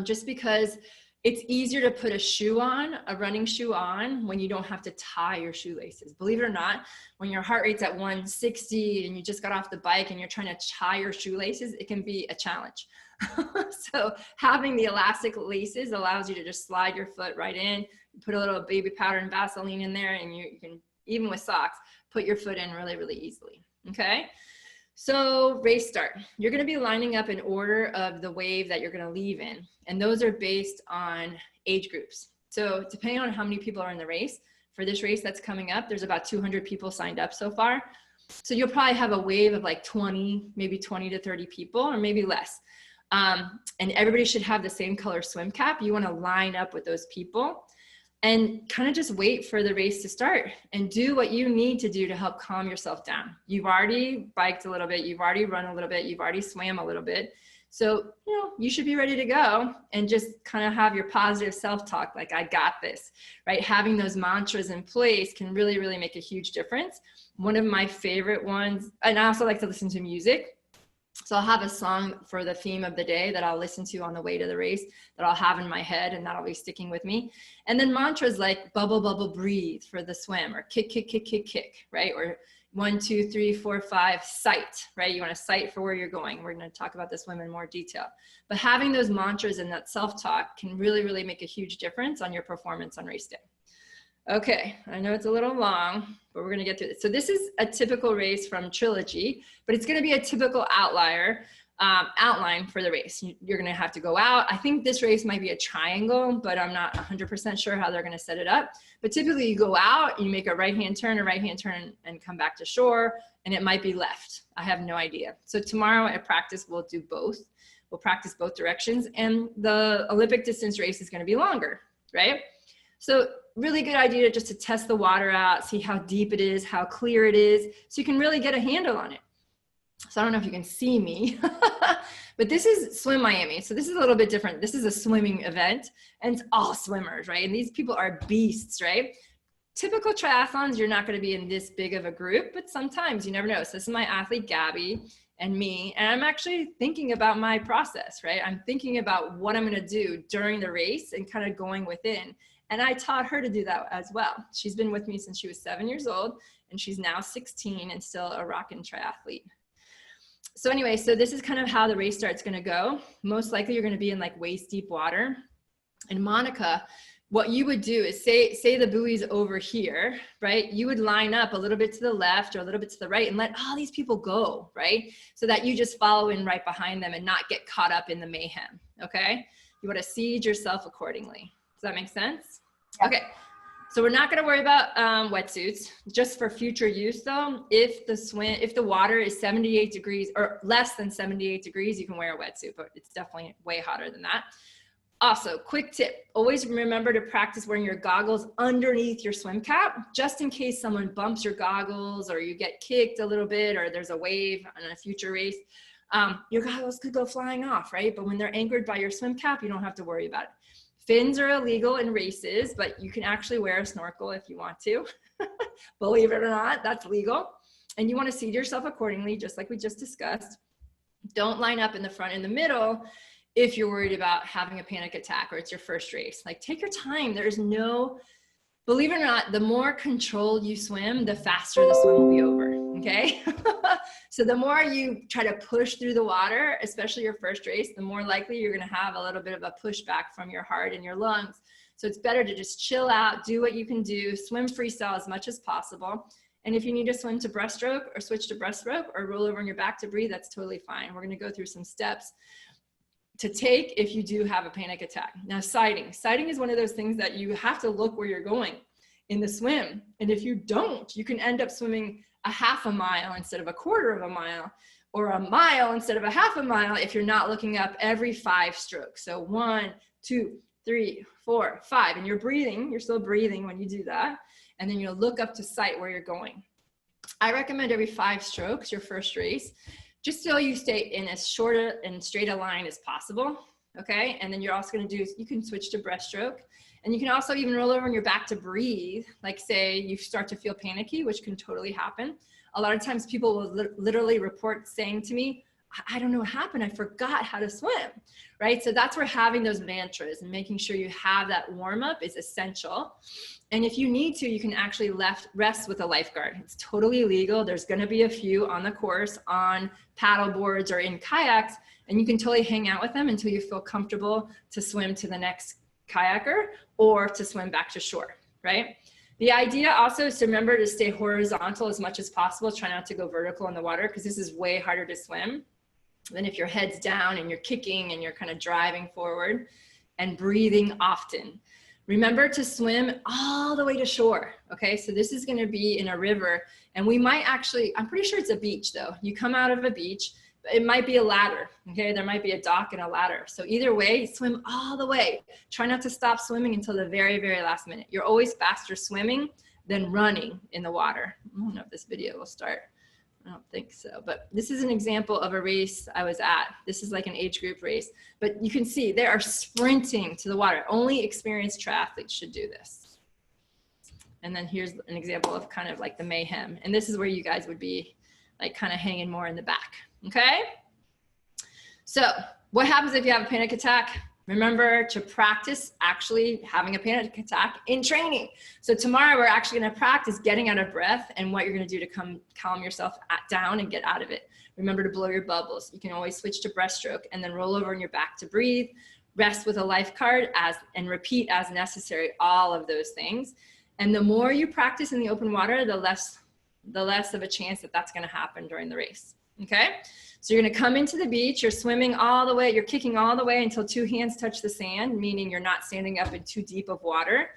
just because it's easier to put a shoe on, a running shoe on, when you don't have to tie your shoelaces. Believe it or not, when your heart rate's at 160 and you just got off the bike and you're trying to tie your shoelaces, it can be a challenge. So having the elastic laces allows you to just slide your foot right in, put a little baby powder and Vaseline in there, and you can, even with socks, put your foot in really, really easily, okay? So race start, you're gonna be lining up in order of the wave that you're gonna leave in. And those are based on age groups. So depending on how many people are in the race, for this race that's coming up, there's about 200 people signed up so far. So you'll probably have a wave of like 20, maybe 20 to 30 people, or maybe less. And everybody should have the same color swim cap. You wanna line up with those people and kind of just wait for the race to start and do what you need to do to help calm yourself down. You've already biked a little bit, you've already run a little bit, you've already swam a little bit. So, you know, you should be ready to go and just kind of have your positive self-talk, like, I got this, right? Having those mantras in place can really, really make a huge difference. One of my favorite ones, and I also like to listen to music. So I'll have a song for the theme of the day that I'll listen to on the way to the race that I'll have in my head, and that'll be sticking with me. And then mantras like bubble, bubble, breathe for the swim, or kick, kick, kick, kick, kick, right? Or 1, 2, 3, 4, 5, sight, right? You want to sight for where you're going. We're going to talk about the swim in more detail. But having those mantras and that self-talk can really, really make a huge difference on your performance on race day. Okay, I know it's a little long, but we're gonna get through this. So this is a typical race from Trilogy, but it's gonna be a typical outline for the race. You're gonna have to go out. I think this race might be a triangle, but I'm not 100% sure how they're gonna set it up. But typically you go out, you make a right-hand turn, and come back to shore, and it might be left. I have no idea. So tomorrow at practice, we'll do both. We'll practice both directions, and the Olympic distance race is gonna be longer, right? So really good idea just to test the water out, see how deep it is, how clear it is, so you can really get a handle on it. So I don't know if you can see me, but this is Swim Miami. So this is a little bit different. This is a swimming event, and it's all swimmers, right? And these people are beasts, right? Typical triathlons, you're not gonna be in this big of a group, but sometimes you never know. So this is my athlete, Gabby, and me, and I'm actually thinking about my process, right? I'm thinking about what I'm gonna do during the race and kind of going within. And I taught her to do that as well. She's been with me since she was 7 years old, and she's now 16 and still a rockin' triathlete. So anyway, so this is kind of how the race start's gonna go. Most likely you're gonna be in like waist deep water. And Monica, what you would do is say the buoy's over here, right? You would line up a little bit to the left or a little bit to the right and let all these people go, right? So that you just follow in right behind them and not get caught up in the mayhem, okay? You wanna seed yourself accordingly. Does that make sense? Yeah. Okay, so we're not gonna worry about wetsuits. Just for future use though, if the water is 78 degrees or less than 78 degrees, you can wear a wetsuit, but it's definitely way hotter than that. Also, quick tip, always remember to practice wearing your goggles underneath your swim cap, just in case someone bumps your goggles or you get kicked a little bit or there's a wave on a future race. Your goggles could go flying off, right? But when they're anchored by your swim cap, you don't have to worry about it. Fins are illegal in races, but you can actually wear a snorkel if you want to. Believe it or not, that's legal. And you want to seat yourself accordingly, just like we just discussed. Don't line up in the front in the middle if you're worried about having a panic attack or it's your first race. Like, take your time. There's no, believe it or not, the more controlled you swim, the faster the swim will be over, okay? So the more you try to push through the water, especially your first race, the more likely you're gonna have a little bit of a pushback from your heart and your lungs. So it's better to just chill out, do what you can do, swim freestyle as much as possible. And if you need to swim to breaststroke or switch to breaststroke or roll over on your back to breathe, that's totally fine. We're gonna go through some steps to take if you do have a panic attack. Now, sighting. Sighting is one of those things that you have to look where you're going in the swim. And if you don't, you can end up swimming a half a mile instead of a quarter of a mile, or a mile instead of a half a mile if you're not looking up every 5 strokes. So 1, 2, 3, 4, 5, and you're breathing, you're still breathing when you do that. And then you'll look up to sight where you're going. I recommend every 5 strokes, your first race, just so you stay in as short and straight a line as possible, okay? And then you're also gonna do, you can switch to breaststroke, and you can also even roll over on your back to breathe. Like, say you start to feel panicky, which can totally happen. A lot of times people will literally report saying to me, I don't know what happened. I forgot how to swim, right? So that's where having those mantras and making sure you have that warm up is essential. And if you need to, you can actually rest with a lifeguard. It's totally legal. There's going to be a few on the course, on paddle boards or in kayaks, and you can totally hang out with them until you feel comfortable to swim to the next kayaker or to swim back to shore, right? The idea also is to remember to stay horizontal as much as possible. Try not to go vertical in the water, because this is way harder to swim than if your head's down and you're kicking and you're kind of driving forward, and breathing often. Remember to swim all the way to shore. Okay, so this is going to be in a river, and we might actually, I'm pretty sure it's a beach though. You come out of a beach, it might be a ladder. Okay, there might be a dock and a ladder. So either way, swim all the way. Try not to stop swimming until the very, very last minute. You're always faster swimming than running in the water. I don't know if this video will start. I don't think so, but this is an example of a race I was at. This is like an age group race, but you can see they are sprinting to the water. Only experienced triathletes should do this. And then here's an example of kind of like the mayhem. And this is where you guys would be like kind of hanging more in the back. Okay. So what happens if you have a panic attack? Remember to practice actually having a panic attack in training. So tomorrow we're actually going to practice getting out of breath and what you're going to do to calm yourself down and get out of it. Remember to blow your bubbles. You can always switch to breaststroke and then roll over on your back to breathe. Rest with a lifeguard and repeat as necessary, all of those things. And the more you practice in the open water, the less of a chance that that's going to happen during the race. Okay. So you're going to come into the beach, you're swimming all the way, you're kicking all the way until two hands touch the sand, meaning you're not standing up in too deep of water.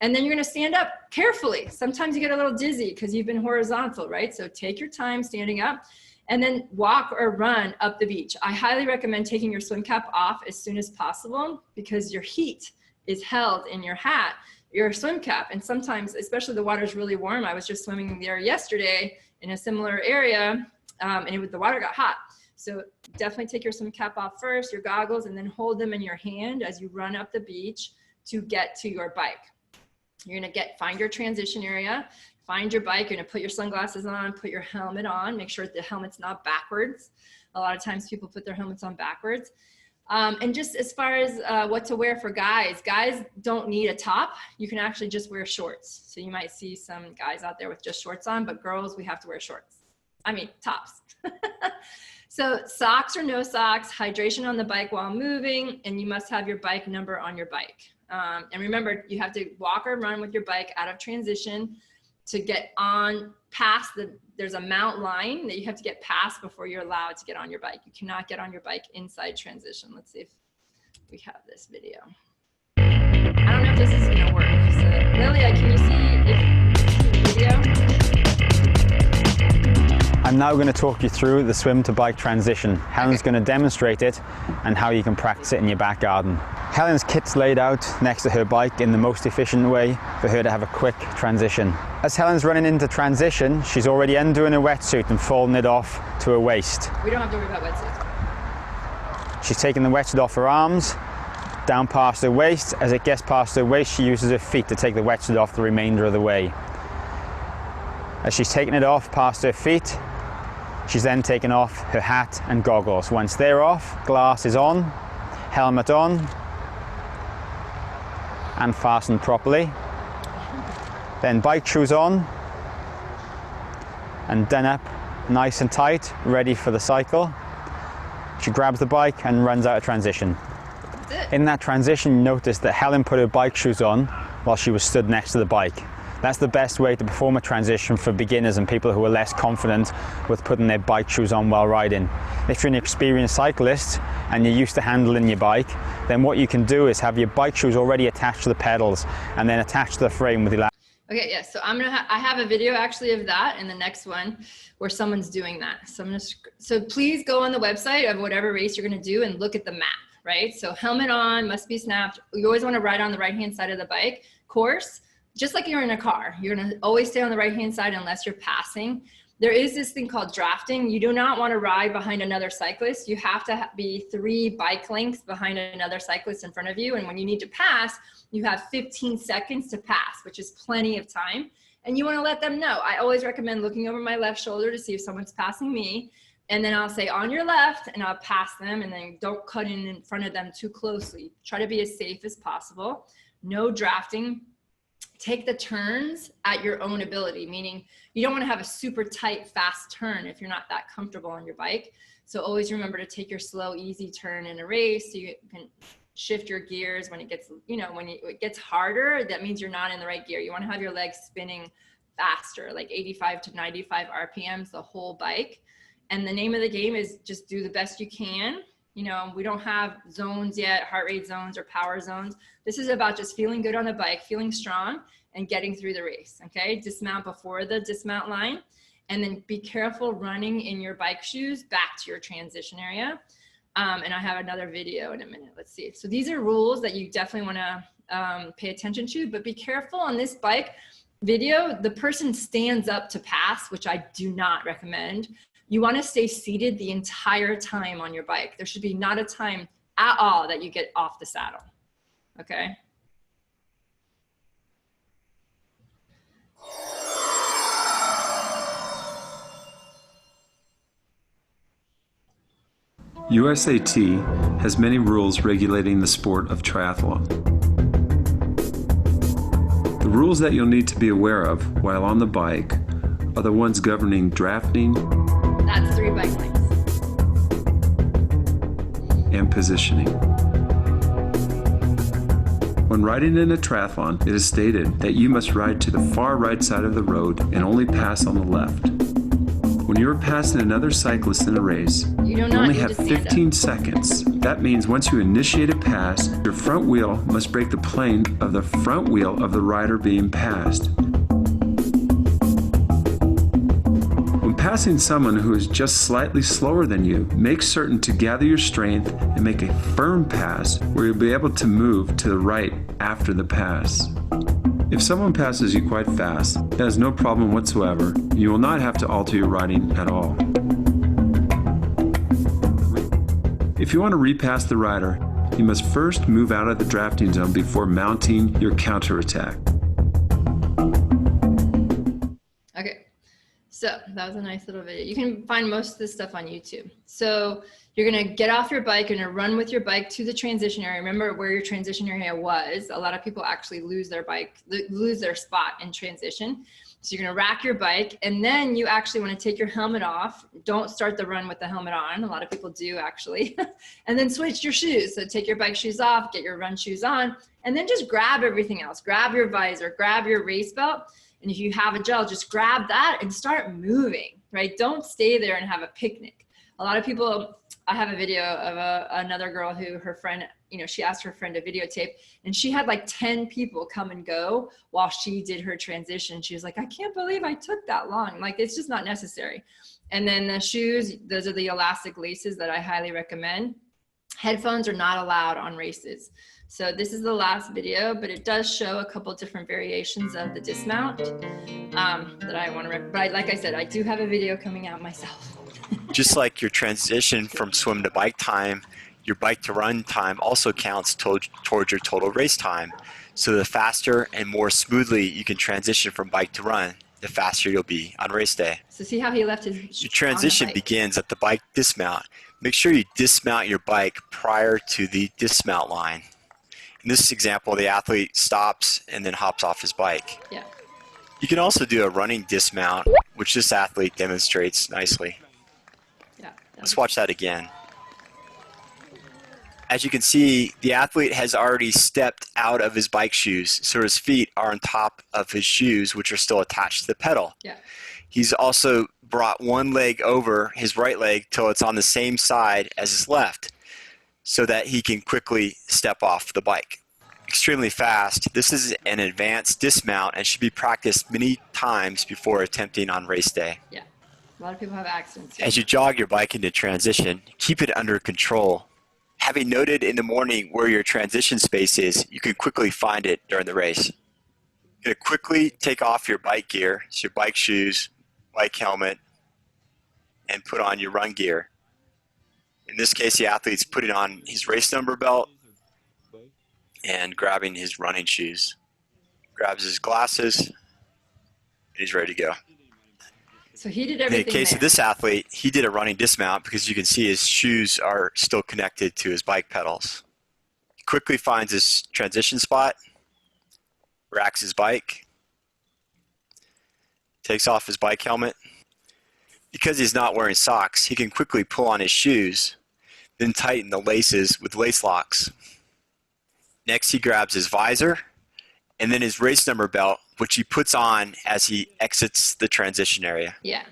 And then you're going to stand up carefully. Sometimes you get a little dizzy because you've been horizontal, right? So take your time standing up and then walk or run up the beach. I highly recommend taking your swim cap off as soon as possible, because your heat is held in your hat, your swim cap. And sometimes, especially the water's really warm. I was just swimming there yesterday in a similar area. And the water got hot. So definitely take your swim cap off first, your goggles, and then hold them in your hand as you run up the beach to get to your bike. You're going to find your transition area, find your bike. You're going to put your sunglasses on, put your helmet on, make sure that the helmet's not backwards. A lot of times people put their helmets on backwards. And just as far as what to wear for guys don't need a top. You can actually just wear shorts. So you might see some guys out there with just shorts on, but girls, we have to wear shorts. I mean, tops. So socks or no socks, hydration on the bike while moving, and you must have your bike number on your bike. And remember, you have to walk or run with your bike out of transition to get on past there's a mount line that you have to get past before you're allowed to get on your bike. You cannot get on your bike inside transition. Let's see if we have this video. I don't know if this is gonna work. So Lilia, can you see the video? I'm now going to talk you through the swim to bike transition. Helen's going to demonstrate it and how you can practice it in your back garden. Helen's kit's laid out next to her bike in the most efficient way for her to have a quick transition. As Helen's running into transition, she's already undoing her wetsuit and folding it off to her waist. We don't have to worry about wetsuits. She's taking the wetsuit off her arms, down past her waist. As it gets past her waist, she uses her feet to take the wetsuit off the remainder of the way. As she's taking it off past her feet, she's then taken off her hat and goggles. Once they're off, glasses on, helmet on, and fastened properly. Then bike shoes on, and done up nice and tight, ready for the cycle. She grabs the bike and runs out of transition. That's it. In that transition, you notice that Helen put her bike shoes on while she was stood next to the bike. That's the best way to perform a transition for beginners and people who are less confident with putting their bike shoes on while riding. If you're an experienced cyclist and you're used to handling your bike, then what you can do is have your bike shoes already attached to the pedals and then attached to the frame with your Okay, yeah, so I have a video actually of that in the next one where someone's doing that. So please go on the website of whatever race you're gonna do and look at the map, right? So helmet on, must be snapped. You always wanna ride on the right-hand side of the bike course. Just like you're in a car, you're gonna always stay on the right-hand side unless you're passing. There is this thing called drafting. You do not wanna ride behind another cyclist. You have to be 3 bike lengths behind another cyclist in front of you. And when you need to pass, you have 15 seconds to pass, which is plenty of time. And you wanna let them know. I always recommend looking over my left shoulder to see if someone's passing me. And then I'll say on your left, and I'll pass them, and then don't cut in front of them too closely. Try to be as safe as possible. No drafting. Take the turns at your own ability, meaning you don't want to have a super tight, fast turn if you're not that comfortable on your bike. So always remember to take your slow, easy turn in a race so you can shift your gears when it gets, you know, when it gets harder, that means you're not in the right gear. You want to have your legs spinning faster, like 85 to 95 RPMs, the whole bike. And the name of the game is just do the best you can. You know, we don't have zones yet, heart rate zones or power zones. This is about just feeling good on the bike, feeling strong, and getting through the race, okay? Dismount before the dismount line, and then be careful running in your bike shoes back to your transition area. And I have another video in a minute, let's see. So these are rules that you definitely wanna pay attention to, but be careful on this bike video, the person stands up to pass, which I do not recommend. You wanna stay seated the entire time on your bike. There should be not a time at all that you get off the saddle, okay? USAT has many rules regulating the sport of triathlon. The rules that you'll need to be aware of while on the bike are the ones governing drafting. That's 3 bike lengths. And positioning. When riding in a triathlon, it is stated that you must ride to the far right side of the road and only pass on the left. When you are passing another cyclist in a race, you only have 15 seconds. That means once you initiate a pass, your front wheel must break the plane of the front wheel of the rider being passed. When passing someone who is just slightly slower than you, make certain to gather your strength and make a firm pass where you'll be able to move to the right after the pass. If someone passes you quite fast, that is no problem whatsoever. You will not have to alter your riding at all. If you want to repass the rider, you must first move out of the drafting zone before mounting your counterattack. Okay, so that was a nice little video. You can find most of this stuff on YouTube. So you're gonna get off your bike, you're gonna run with your bike to the transition area. Remember where your transition area was. A lot of people actually lose their bike, lose their spot in transition. So you're gonna rack your bike, and then you actually wanna take your helmet off. Don't start the run with the helmet on. A lot of people do actually. And then switch your shoes. So take your bike shoes off, get your run shoes on, and then just grab everything else. Grab your visor, grab your race belt. And if you have a gel, just grab that and start moving, right? Don't stay there and have a picnic. A lot of people, I have a video of another girl who her friend, you know, she asked her friend to videotape, and she had like 10 people come and go while she did her transition. She was like, I can't believe I took that long. Like, it's just not necessary. And then the shoes, those are the elastic laces that I highly recommend. Headphones are not allowed on races. So this is the last video, but it does show a couple different variations of the dismount that I want to recommend. But like I said, I do have a video coming out myself. Just like your transition from swim to bike time, your bike to run time also counts towards your total race time. So the faster and more smoothly you can transition from bike to run, the faster you'll be on race day. So see how he left his Your transition begins at the bike dismount. Make sure you dismount your bike prior to the dismount line. In this example, the athlete stops and then hops off his bike. Yeah. You can also do a running dismount, which this athlete demonstrates nicely. Yeah. Let's watch that again. As you can see, the athlete has already stepped out of his bike shoes, so his feet are on top of his shoes, which are still attached to the pedal. Yeah. He's also brought one leg over his right leg till it's on the same side as his left, so that he can quickly step off the bike. Extremely fast. This is an advanced dismount and should be practiced many times before attempting on race day. Yeah. A lot of people have accidents. As you jog your bike into transition, keep it under control. Having noted in the morning where your transition space is, you can quickly find it during the race. You're going to quickly take off your bike gear, so your bike shoes, bike helmet, and put on your run gear. In this case, the athlete's putting on his race number belt and grabbing his running shoes. Grabs his glasses, and he's ready to go. So he did In everything the case there. of this athlete, he did a running dismount because you can see his shoes are still connected to his bike pedals. He quickly finds his transition spot, racks his bike, takes off his bike helmet. Because he's not wearing socks, he can quickly pull on his shoes, then tighten the laces with lace locks. Next, he grabs his visor and then his race number belt, which he puts on as he exits the transition area. Yeah.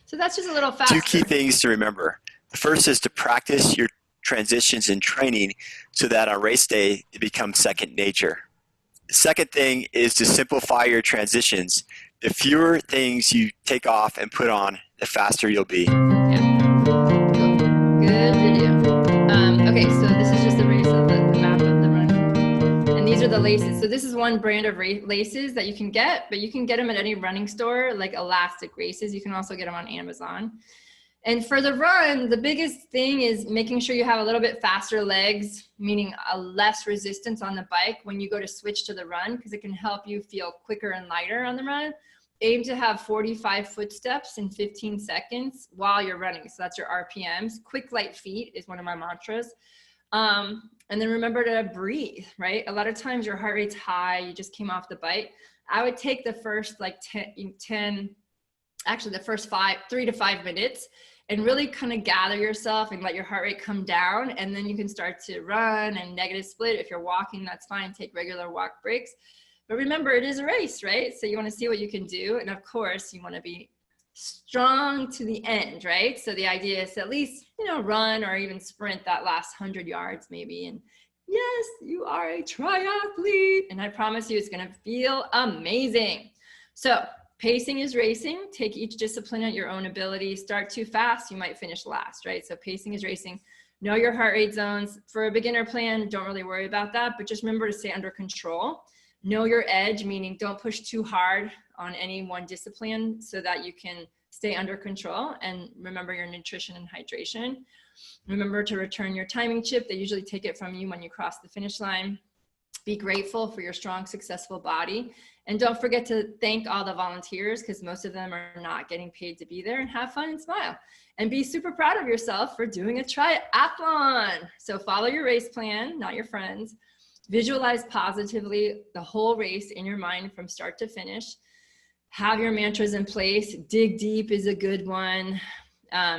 So that's just a little faster. Two key things to remember. The first is to practice your transitions in training so that on race day it becomes second nature. The second thing is to simplify your transitions. The fewer things you take off and put on, the faster you'll be. Yeah. Cool. Good video. Okay, so this is just the race of the map of the run. And these are the laces. So this is one brand of laces that you can get, but you can get them at any running store, like Elastic Races. You can also get them on Amazon. And for the run, the biggest thing is making sure you have a little bit faster legs, meaning a less resistance on the bike when you go to switch to the run, because it can help you feel quicker and lighter on the run. Aim to have 45 footsteps in 15 seconds while you're running. So that's your RPMs. Quick, light feet is one of my mantras. And then remember to breathe, right? A lot of times your heart rate's high, you just came off the bike. I would take the first like 3 to 5 minutes and really kind of gather yourself and let your heart rate come down. And then you can start to run and negative split. If you're walking, that's fine. Take regular walk breaks. But remember, it is a race, right? So you want to see what you can do. And of course, you want to be strong to the end, right? So the idea is to at least, run or even sprint that last 100 yards maybe. And yes, you are a triathlete. And I promise you, it's going to feel amazing. So pacing is racing. Take each discipline at your own ability. Start too fast, you might finish last, right? So pacing is racing. Know your heart rate zones. For a beginner plan, don't really worry about that, but just remember to stay under control. Know your edge, meaning don't push too hard on any one discipline so that you can stay under control, and remember your nutrition and hydration. Remember to return your timing chip. They usually take it from you when you cross the finish line. Be grateful for your strong, successful body. And don't forget to thank all the volunteers, because most of them are not getting paid to be there, and have fun and smile. And be super proud of yourself for doing a triathlon. So follow your race plan, not your friends. Visualize positively the whole race in your mind from start to finish. Have your mantras in place. Dig deep is a good one.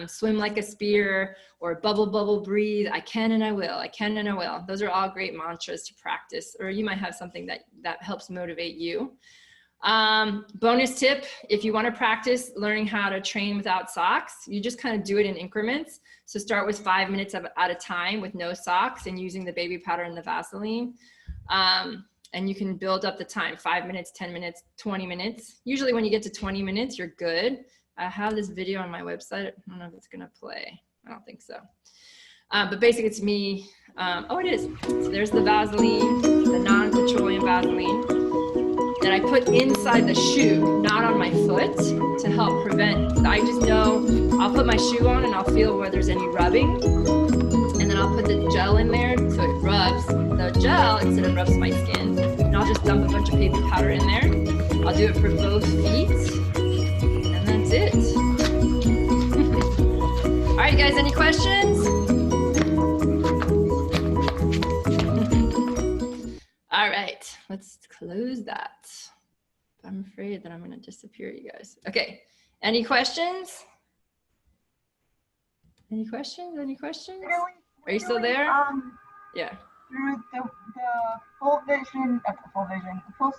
Swim like a spear, or bubble, bubble, breathe. I can and I will. I can and I will. Those are all great mantras to practice, or you might have something that helps motivate you. Bonus tip, if you want to practice learning how to train without socks, you just kind of do it in increments. So start with 5 minutes at a time with no socks and using the baby powder and the Vaseline. And you can build up the time, 5 minutes, 10 minutes, 20 minutes. Usually when you get to 20 minutes, you're good. I have this video on my website. I don't know if it's gonna play. I don't think so. But basically it's me. Oh, it is. So there's the Vaseline, the non-petroleum Vaseline that I put inside the shoe, not on my foot, to help prevent. I just know I'll put my shoe on and I'll feel where there's any rubbing. And then I'll put the gel in there so it rubs the gel instead of rubs my skin. And I'll just dump a bunch of baby powder in there. I'll do it for both feet. And that's it. All right, guys, any questions? All right, let's close that. I'm afraid that I'm gonna disappear, you guys. Okay, any questions? Any questions? Any questions? Are you still there? Yeah. Through the full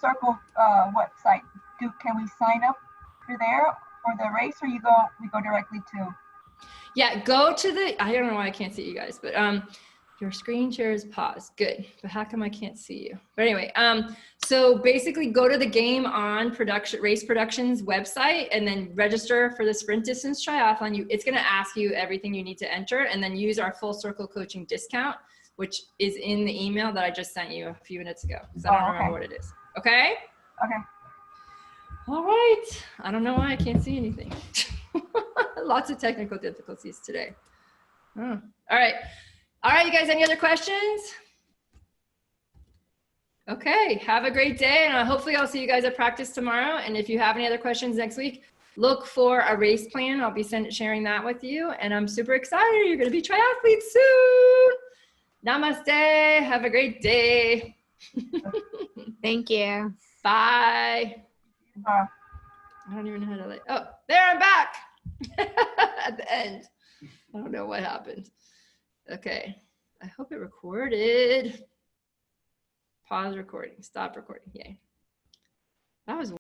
circle website, can we sign up for there for the race, or we go directly to? Yeah, go to the, I don't know why I can't see you guys, but your screen share is paused. Good, but how come I can't see you? But anyway, so basically go to the Game On Race Productions website and then register for the Sprint Distance Triathlon. It's gonna ask you everything you need to enter, and then use our Full Circle Coaching discount, which is in the email that I just sent you a few minutes ago, because I don't remember what it is. Okay? Okay. All right. I don't know why I can't see anything. Lots of technical difficulties today. Oh. All right. All right, you guys, any other questions? Okay, have a great day, and hopefully I'll see you guys at practice tomorrow. And if you have any other questions next week, look for a race plan. I'll be sharing that with you. And I'm super excited. You're going to be triathletes soon. Namaste. Have a great day. Thank you. Bye. Uh, I don't even know how to oh, there, I'm back at the end. I don't know what happened. Okay. I hope it recorded. Pause recording. Stop recording. Yay. That was